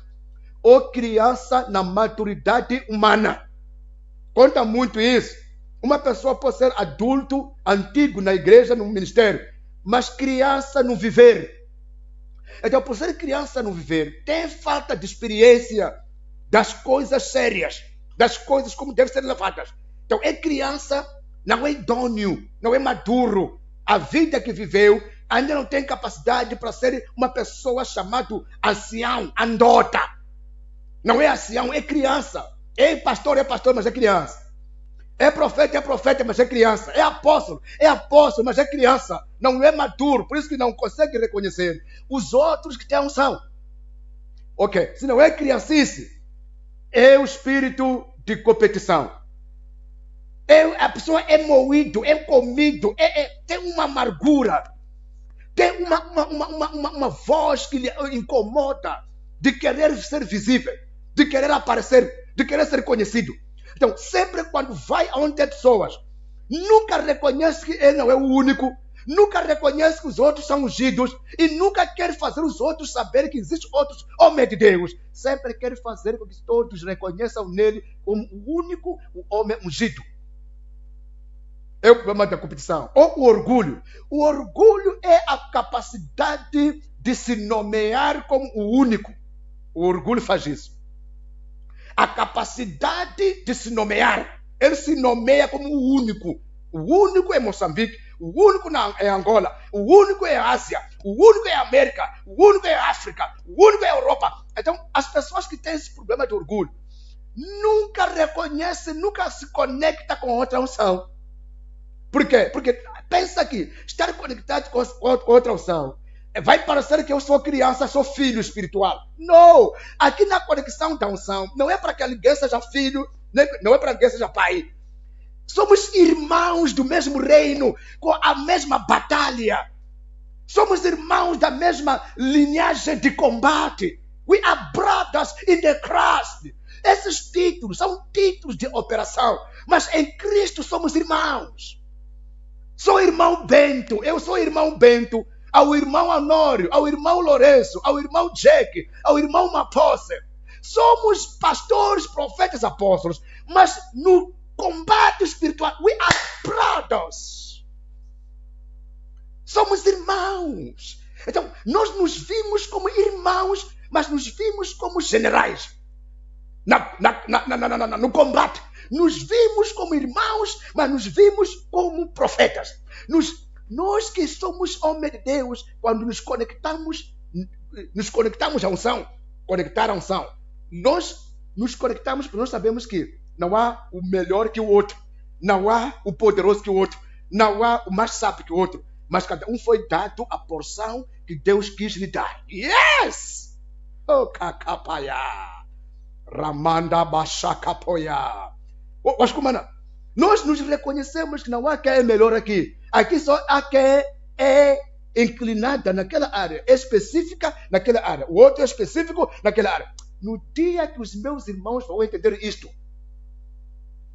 ou criança na maturidade humana. Conta muito isso. Uma pessoa pode ser adulto, antigo na igreja, no ministério, mas criança no viver. Então, por ser criança no viver, tem falta de experiência das coisas sérias, das coisas como devem ser levadas. Então, é criança, não é idôneo, não é maduro. A vida que viveu ainda não tem capacidade para ser uma pessoa chamada ancião, andota. Não é ancião, é criança. É pastor, mas é criança. É profeta, mas é criança. É apóstolo, mas é criança. Não é maduro, por isso que não consegue reconhecer os outros que têm a unção. Ok, se não é criancice, é o espírito de competição. A pessoa é moído, é comido, tem uma amargura, tem uma voz que lhe incomoda de querer ser visível, de querer aparecer, de querer ser conhecido. Então, sempre quando vai aonde tem pessoas, nunca reconhece que ele não é o único, nunca reconhece que os outros são ungidos e nunca quer fazer os outros saberem que existem outros homens de Deus. Sempre quer fazer com que todos reconheçam nele como o único homem ungido. É o problema da competição. Ou o orgulho. O orgulho é a capacidade de se nomear como o único. O orgulho faz isso. A capacidade de se nomear. Ele se nomeia como o único. O único é Moçambique. O único é Angola. O único é Ásia. O único é América. O único é África. O único é Europa. Então, as pessoas que têm esse problema de orgulho nunca reconhecem, nunca se conectam com outra unção. Por quê? Porque pensa aqui, estar conectado com outra unção vai parecer que eu sou criança, sou filho espiritual. Não! Aqui na conexão da unção, não é para que alguém seja filho, não é para que alguém seja pai. Somos irmãos do mesmo reino, com a mesma batalha. Somos irmãos da mesma linhagem de combate. We are brothers in the Christ. Esses títulos são títulos de operação, mas em Cristo somos irmãos. Sou irmão Bento, eu sou irmão Bento, ao irmão Honório, ao irmão Lourenço, ao irmão Jack, ao irmão Mapose. Somos pastores, profetas, apóstolos, mas no combate espiritual, we are brothers. Somos irmãos. Então, nós nos vimos como irmãos mas nos vimos como generais no combate. Nos vimos como irmãos, mas nos vimos como profetas. Nós que somos homens de Deus, quando nos conectamos à unção, conectar à unção, nós nos conectamos porque nós sabemos que não há o melhor que o outro, não há o poderoso que o outro, não há o mais sábio que o outro, mas cada um foi dado a porção que Deus quis lhe dar. Yes! Oh, kakapaya! Ramanda Bashakapoya. Nós nos reconhecemos que não há quem é melhor aqui. Aqui só há quem é inclinada naquela área, específica naquela área. O outro é específico naquela área. No dia que os meus irmãos vão entender isto,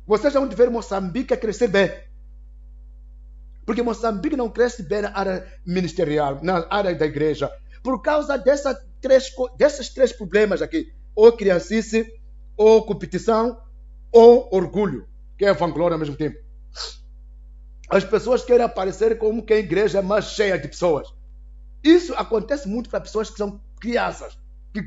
vocês vão ver Moçambique a crescer bem. Porque Moçambique não cresce bem na área ministerial, na área da igreja, por causa desses três problemas aqui. Ou criancice, ou competição, ou orgulho, que é vanglória ao mesmo tempo. As pessoas querem aparecer como que a igreja é mais cheia de pessoas. Isso acontece muito para pessoas que são crianças, que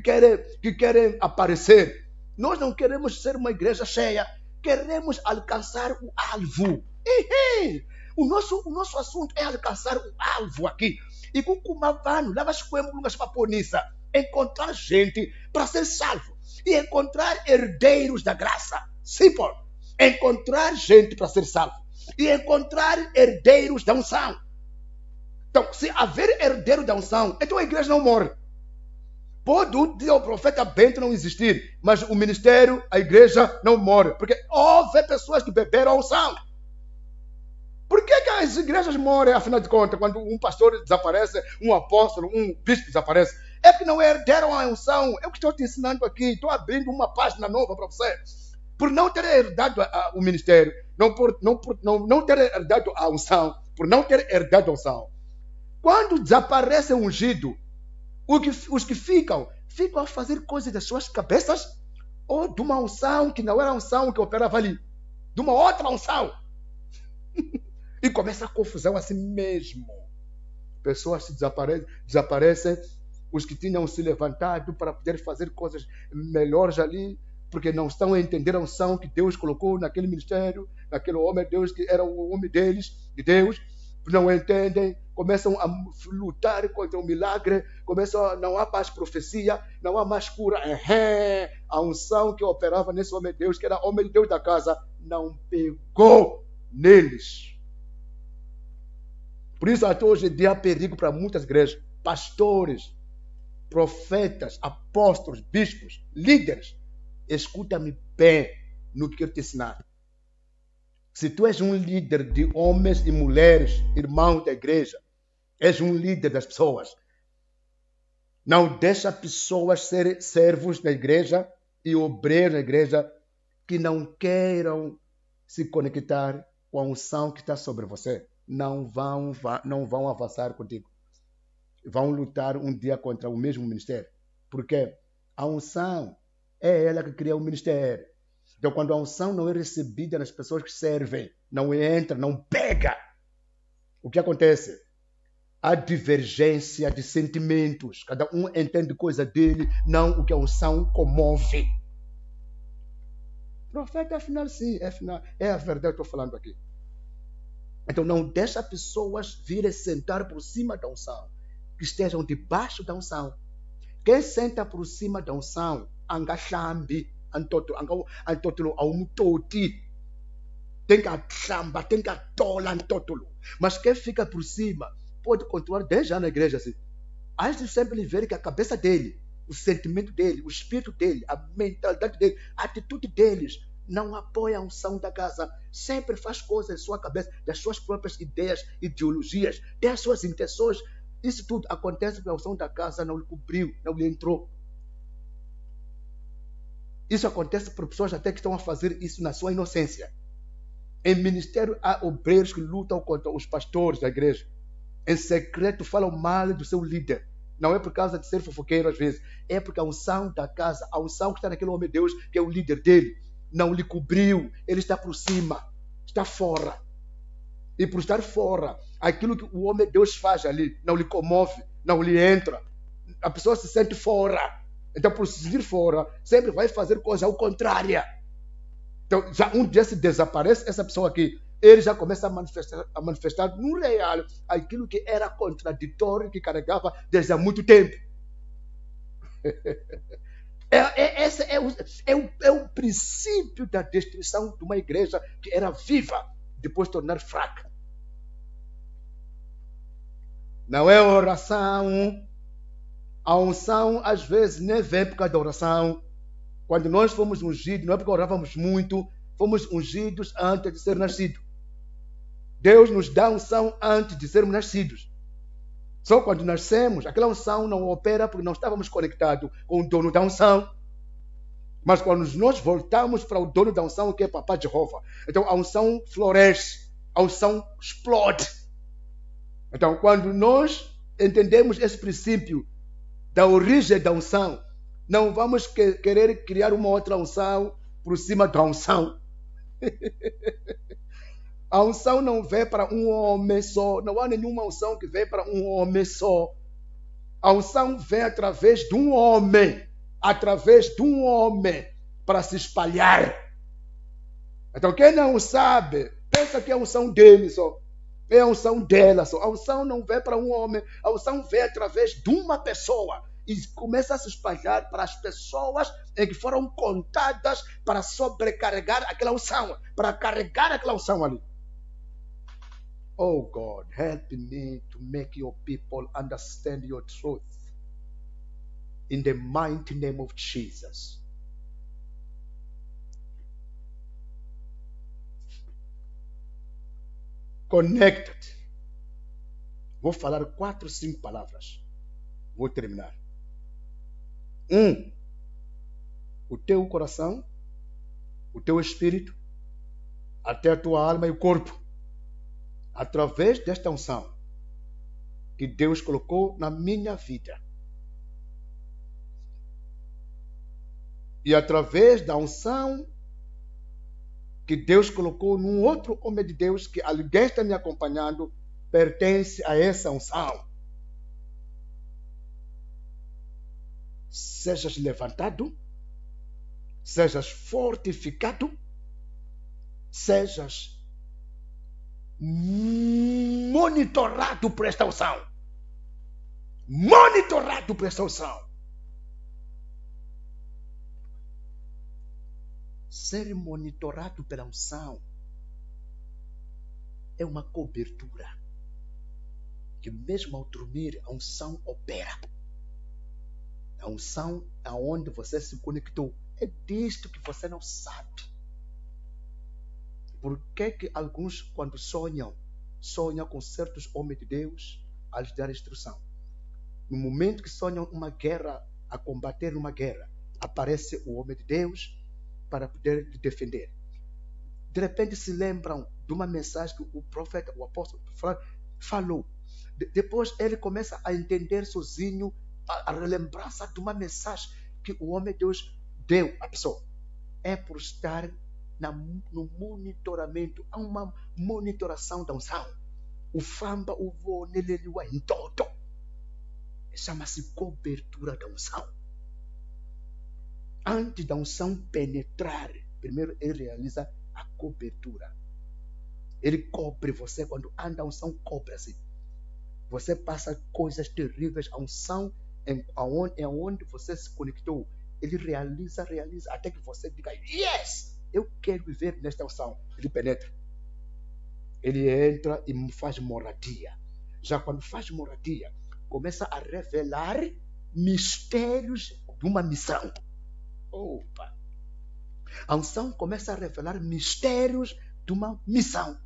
querem aparecer. Nós não queremos ser uma igreja cheia, queremos alcançar o alvo. O nosso assunto é alcançar o alvo aqui. E com Kumavano, lava as coemulas para Ponissa, encontrar gente para ser salvo e encontrar herdeiros da graça. Simple. Encontrar gente para ser salvo e encontrar herdeiros da unção. Então, se haver herdeiro da unção, então a igreja não morre. Pode o profeta Bento não existir, mas o ministério, a igreja não morre, porque houve pessoas que beberam a unção. Por que as igrejas morrem, afinal de contas, quando um pastor desaparece, um apóstolo, um bispo desaparece? É porque não herderam a unção. Eu que estou te ensinando aqui, estou abrindo uma página nova para você. Por não ter herdado o ministério, não ter herdado a unção, por não ter herdado a unção. Quando desaparece um ungido, os que ficam a fazer coisas das suas cabeças, ou de uma unção que não era a unção que operava ali, de uma outra unção. E começa a confusão assim mesmo. Pessoas se desaparecem, os que tinham se levantado para poder fazer coisas melhores ali, porque não estão a entender a unção que Deus colocou naquele ministério, naquele homem de Deus que era o homem deles, de Deus, não entendem, começam a lutar contra o milagre, não há mais profecia, não há mais cura. A unção que operava nesse homem de Deus, que era homem de Deus da casa, não pegou neles. Por isso, até hoje em dia, há perigo para muitas igrejas, pastores, profetas, apóstolos, bispos, líderes. Escuta-me bem no que eu quero te ensinar. Se tu és um líder de homens e mulheres, irmãos da igreja, és um líder das pessoas, não deixa pessoas serem servos da igreja e obreiros da igreja que não queiram se conectar com a unção que está sobre você. Não vão avançar contigo. Vão lutar um dia contra o mesmo ministério. Porque a unção é ela que cria o ministério. Então, quando a unção não é recebida nas pessoas que servem, não entra, não pega, o que acontece? Há divergência de sentimentos. Cada um entende coisa dele, não o que a unção comove. Profeta, afinal, sim, é a verdade que eu estou falando aqui. Então, não deixa pessoas virem sentar por cima da unção, que estejam debaixo da unção. Quem senta por cima da unção, angachambi, antotolo ao mutoti, tem que achamba, tem que atola antotolo. Mas quem fica por cima pode continuar 10 anos na igreja assim. A gente sempre ver que a cabeça dele, o sentimento dele, o espírito dele, a mentalidade dele, a atitude deles não apoia a unção da casa. Sempre faz coisas em sua cabeça, das suas próprias ideias, ideologias, tem as suas intenções. Isso tudo acontece porque a unção da casa não lhe cumpriu, não lhe entrou. Isso acontece por pessoas até que estão a fazer isso na sua inocência. Em ministério há obreiros que lutam contra os pastores da igreja. Em secreto falam mal do seu líder. Não é por causa de ser fofoqueiro às vezes. É porque a unção da casa, a unção que está naquele homem de Deus, que é o líder dele, não lhe cobriu. Ele está por cima, está fora. E por estar fora, aquilo que o homem de Deus faz ali não lhe comove, não lhe entra. A pessoa se sente fora. Então, por seguir fora, sempre vai fazer coisa ao contrário. Então, já um dia se desaparece essa pessoa aqui, ele já começa a manifestar no real aquilo que era contraditório, que carregava desde há muito tempo. Esse é o princípio da destruição de uma igreja que era viva, depois de tornar fraca. Não é oração. A unção, às vezes, nem vem por causa da oração. Quando nós fomos ungidos, não é porque orávamos muito, fomos ungidos antes de ser nascidos. Deus nos dá unção antes de sermos nascidos. Só quando nascemos, aquela unção não opera porque não estávamos conectados com o dono da unção. Mas quando nós voltamos para o dono da unção, que é Papai Jeová, então a unção floresce, a unção explode. Então, quando nós entendemos esse princípio da origem da unção, não vamos querer criar uma outra unção por cima da unção. A unção não vem para um homem só. Não há nenhuma unção que vem para um homem só. A unção vem através de um homem. Através de um homem para se espalhar. Então quem não sabe, pensa que é a unção dele só. É a unção dela só. A unção não vem para um homem. A unção vem através de uma pessoa. E começa a se espalhar para as pessoas em que foram contadas para sobrecarregar aquela unção. Para carregar aquela unção ali. Oh God, help me to make your people understand your truth. In the mighty name of Jesus. Connected. Vou falar 4, 5 palavras. Vou terminar. 1. O teu coração, o teu espírito, até a tua alma e o corpo. Através desta unção que Deus colocou na minha vida. E através da unção que Deus colocou num outro homem de Deus, que alguém está me acompanhando, pertence a essa unção. Sejas levantado, sejas fortificado, sejas monitorado por esta unção. Monitorado por esta unção. Ser monitorado pela unção é uma cobertura que mesmo ao dormir a unção opera. A unção aonde você se conectou é disto que você não sabe. Por que alguns, quando sonham com certos homens de Deus a lhes dar instrução? No momento que sonham uma guerra, a combater uma guerra, aparece o homem de Deus para poder lhe defender. De repente se lembram de uma mensagem que o profeta, o apóstolo falou. Depois ele começa a entender sozinho a relembrança de uma mensagem que o homem de Deus deu à pessoa. É por estar no monitoramento. Há uma monitoração da unção. O famba, o vô, neleliwa, em todo. Chama-se cobertura da unção. Antes da unção penetrar, primeiro ele realiza a cobertura. Ele cobre você. Quando anda a unção, cobre assim. Você passa coisas terríveis. A unção é onde você se conectou. Ele realiza, até que você diga, yes! Eu quero viver nesta unção. Ele penetra. Ele entra e faz moradia. Já quando faz moradia, começa a revelar mistérios de uma missão. Opa! A unção começa a revelar mistérios de uma missão.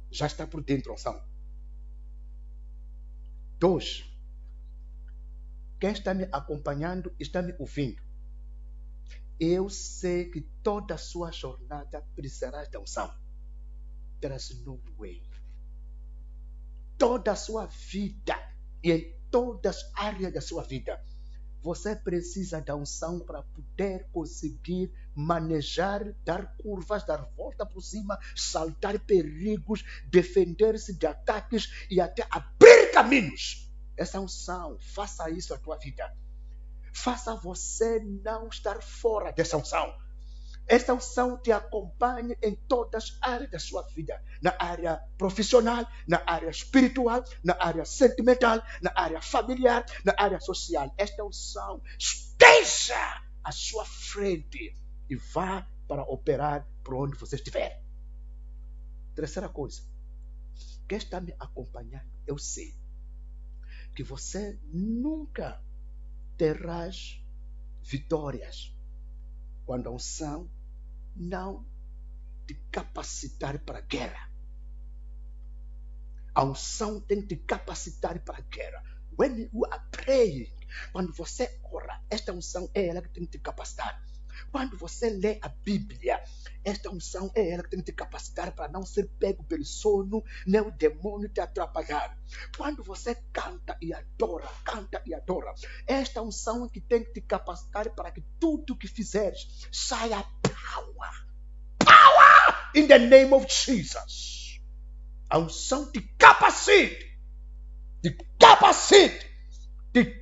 Já está por dentro a unção. 2. Quem está me acompanhando, está me ouvindo. Eu sei que toda a sua jornada precisará da unção. There is no way. Toda a sua vida e em todas as áreas da sua vida, você precisa da unção para poder conseguir manejar, dar curvas, dar volta por cima, saltar perigos, defender-se de ataques e até abrir caminhos. Essa unção, faça isso na tua vida. faça você não estar fora dessa unção. Esta unção te acompanha em todas as áreas da sua vida. Na área profissional, na área espiritual, na área sentimental, na área familiar, na área social. Esta unção esteja à sua frente e vá para operar por onde você estiver. Terceira coisa, quem está me acompanhando, eu sei que você nunca terás vitórias quando a unção não te capacitar para a guerra. A unção tem que te capacitar para a guerra. When you are praying, quando você ora, esta unção é ela que tem que te capacitar. Quando você lê a Bíblia, esta unção é ela que tem que te capacitar para não ser pego pelo sono, nem o demônio te atrapalhar. Quando você canta e adora, esta unção é que tem que te capacitar para que tudo que fizeres saia power. Power in the name of Jesus. A unção te capacite. Te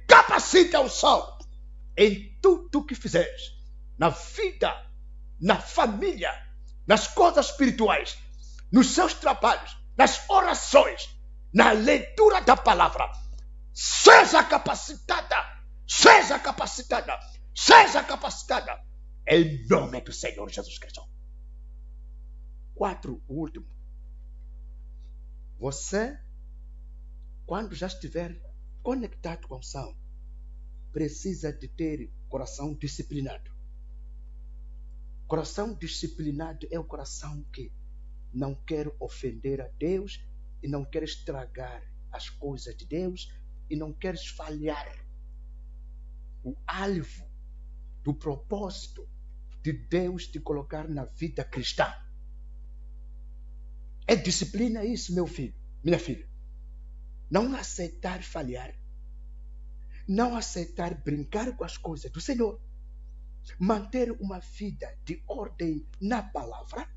capacite a unção em tudo que fizeres. Na vida, na família, nas coisas espirituais, nos seus trabalhos, nas orações, na leitura da palavra. Seja capacitada, em nome do Senhor Jesus Cristo. 4, o último. Você, quando já estiver conectado com a unção, precisa de ter coração disciplinado. Coração disciplinado é o coração que não quer ofender a Deus e não quer estragar as coisas de Deus e não quer falhar o alvo do propósito de Deus te colocar na vida cristã. É disciplina isso, meu filho, minha filha. Não aceitar falhar. Não aceitar brincar com as coisas do Senhor. Manter uma vida de ordem na palavra,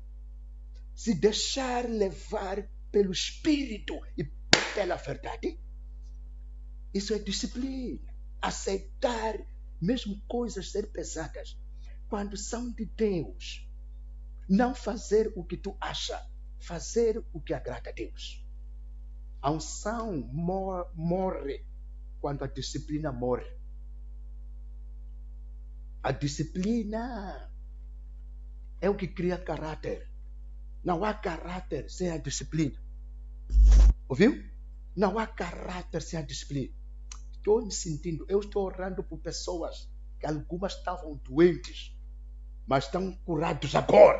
se deixar levar pelo Espírito e pela verdade. Isso é disciplina. Aceitar mesmo coisas ser pesadas, quando são de Deus. Não fazer o que tu acha, fazer o que agrada a Deus. A unção morre quando a disciplina morre. A disciplina é o que cria caráter. Não há caráter sem a disciplina. Ouviu? Não há caráter sem a disciplina. Estou me sentindo, eu estou orando por pessoas que algumas estavam doentes, mas estão curados agora.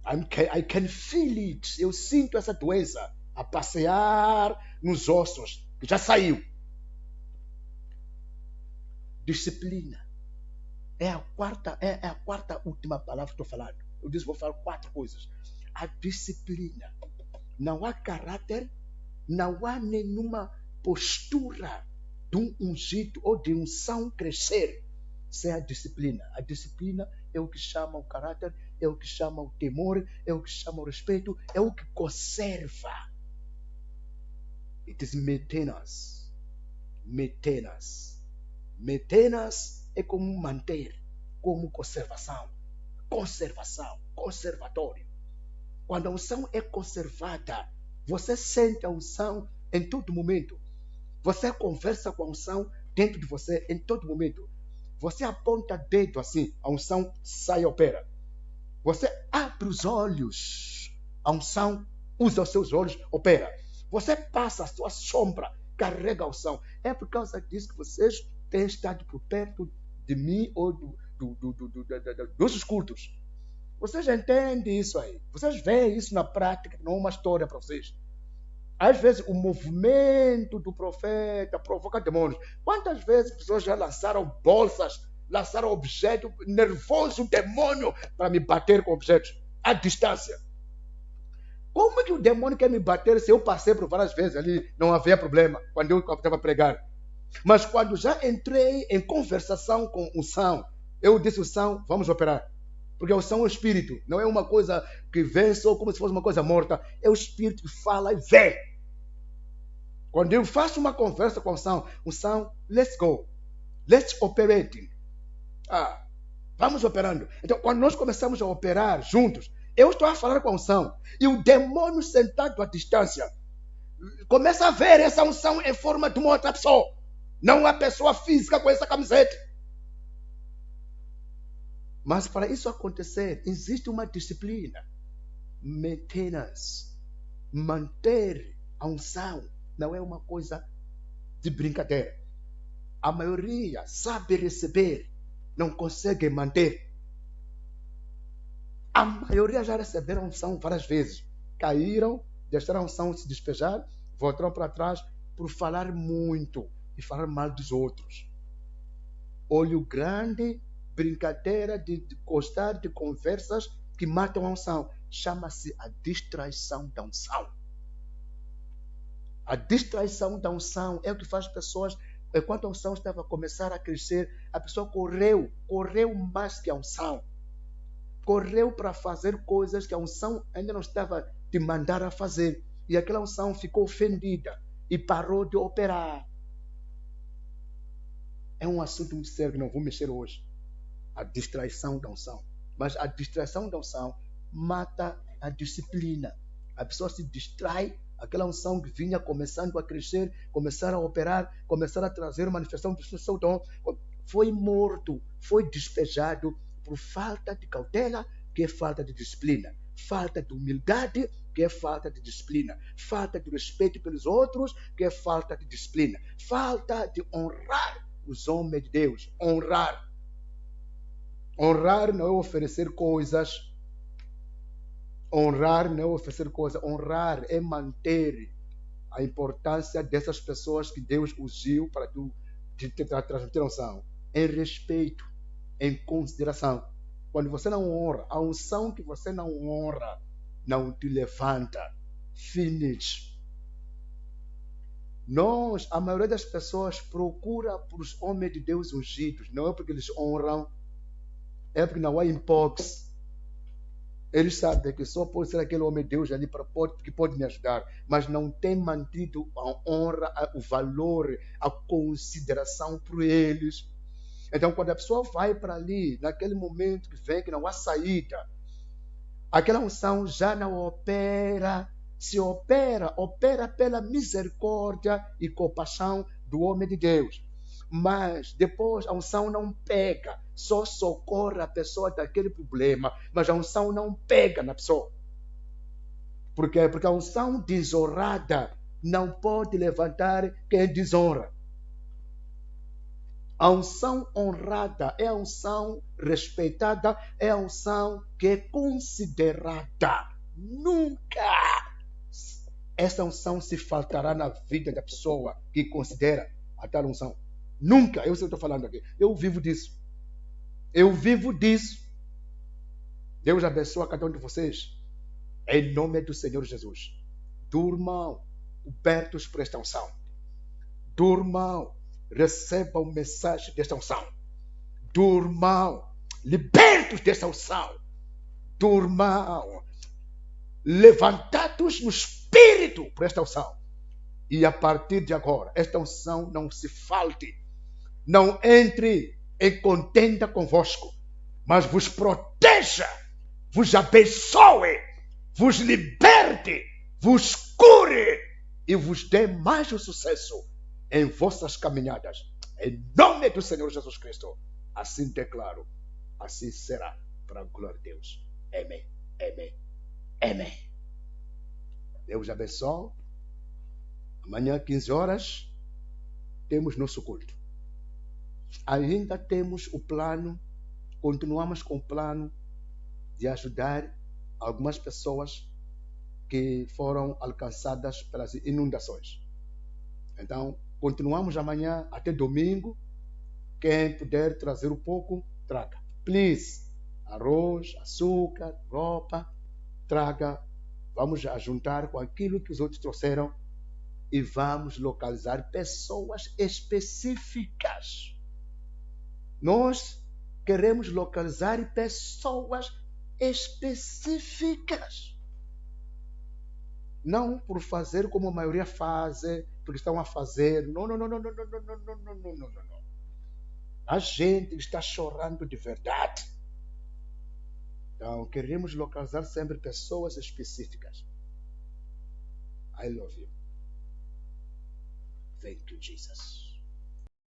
I can feel it. Eu sinto essa doença a passear nos ossos, que já saiu. Disciplina. É a quarta última palavra que estou falando. Eu disse, vou falar 4 coisas. A disciplina. Não há caráter, não há nenhuma postura de um ungido ou de unção crescer sem a disciplina. A disciplina é o que chama o caráter, é o que chama o temor, é o que chama o respeito, é o que conserva. It is maintenance. Maintenance é como manter, como conservação, conservatório. Quando a unção é conservada, você sente a unção em todo momento. Você conversa com a unção dentro de você em todo momento. Você aponta dedo assim, a unção sai e opera. Você abre os olhos, a unção usa os seus olhos, opera. Você passa a sua sombra, carrega a unção. É por causa disso que vocês têm estado por perto de mim ou dos cultos. Vocês entendem isso aí. Vocês veem isso na prática, não é uma história para vocês. Às vezes o movimento do profeta provoca demônios. Quantas vezes pessoas já lançaram bolsas, lançaram objetos, nervoso demônio para me bater com objetos à distância? Como é que o demônio quer me bater se eu passei por várias vezes ali, não havia problema, quando eu estava a pregar? Mas quando já entrei em conversação com o unção, eu disse, unção, vamos operar. Porque o unção é o espírito, não é uma coisa que vem só como se fosse uma coisa morta. É o espírito que fala e vê. Quando eu faço uma conversa com unção, let's go. Let's operate. Vamos operando. Então, quando nós começamos a operar juntos, eu estou a falar com a unção. E o demônio sentado à distância começa a ver essa unção em forma de uma outra pessoa. Não uma pessoa física com essa camiseta. Mas para isso acontecer, existe uma disciplina. Maintenance. Manter a unção não é uma coisa de brincadeira. A maioria sabe receber, não consegue manter. A maioria já receberam unção várias vezes. Caíram, deixaram a unção se despejar, voltaram para trás por falar muito e falar mal dos outros. Olho grande, brincadeira de gostar de conversas que matam a unção. Chama-se a distraição da unção. A distraição da unção é o que faz pessoas, enquanto a unção estava a começar a crescer, a pessoa correu mais que a unção. Correu para fazer coisas que a unção ainda não estava te mandar a fazer. E aquela unção ficou ofendida e parou de operar. É um assunto muito sério que não vou mexer hoje. A distraição da unção. Mas a distraição da unção mata a disciplina. A pessoa se distrai, aquela unção que vinha começando a crescer, começar a operar, começar a trazer manifestação do seu dom, foi morto, foi despejado por falta de cautela, que é falta de disciplina, falta de humildade, que é falta de disciplina, falta de respeito pelos outros, que é falta de disciplina, falta de honrar os homens de Deus. Honrar não é oferecer coisas. Honrar não é oferecer coisas. Honrar é manter a importância dessas pessoas que Deus usou para tu transmitir a unção. Em respeito, em consideração. Quando você não honra, a unção que você não honra não te levanta. Finish. A maioria das pessoas procura por os homens de Deus ungidos. Não é porque eles honram, é porque não há inbox. Eles sabem que só pode ser aquele homem de Deus ali que pode me ajudar, mas não tem mantido a honra, o valor, a consideração por eles. Então, quando a pessoa vai para ali, naquele momento que vem, que não há saída, aquela unção já não opera. Se opera pela misericórdia e compaixão do homem de Deus. Mas depois a unção não pega, só socorre a pessoa daquele problema, mas a unção não pega na pessoa. Por quê? Porque a unção desonrada não pode levantar quem desonra. A unção honrada é a unção respeitada, é a unção que é considerada. Nunca essa unção se faltará na vida da pessoa que considera a tal unção. Nunca. Eu estou falando aqui. Eu vivo disso. Deus abençoe cada um de vocês. Em nome do Senhor Jesus. Durmam cobertos por esta unção. Durmam. Recebam mensagem desta unção. Durmam. Libertos desta unção. Durmam. Levantados no espírito por esta unção. E a partir de agora, esta unção não se falte. Não entre em contenda convosco, mas vos proteja, vos abençoe, vos liberte, vos cure e vos dê mais o sucesso em vossas caminhadas. Em nome do Senhor Jesus Cristo. Assim declaro. Assim será. Para a glória de Deus. Amém. Amém. Amém. Deus abençoe. Amanhã, 15 horas, temos nosso culto. Ainda temos o plano, continuamos com o plano de ajudar algumas pessoas que foram alcançadas pelas inundações. Então, continuamos amanhã até domingo. Quem puder trazer um pouco, traga. Please, arroz, açúcar, roupa, traga. Vamos juntar com aquilo que os outros trouxeram e vamos localizar pessoas específicas. Nós queremos localizar pessoas específicas. Não por fazer como a maioria faz, porque estão a fazer. Não, não, não, não, não, não, não, não, não, não, não, não. A gente está chorando de verdade. Então, queremos localizar sempre pessoas específicas. I love you. Thank you, Jesus.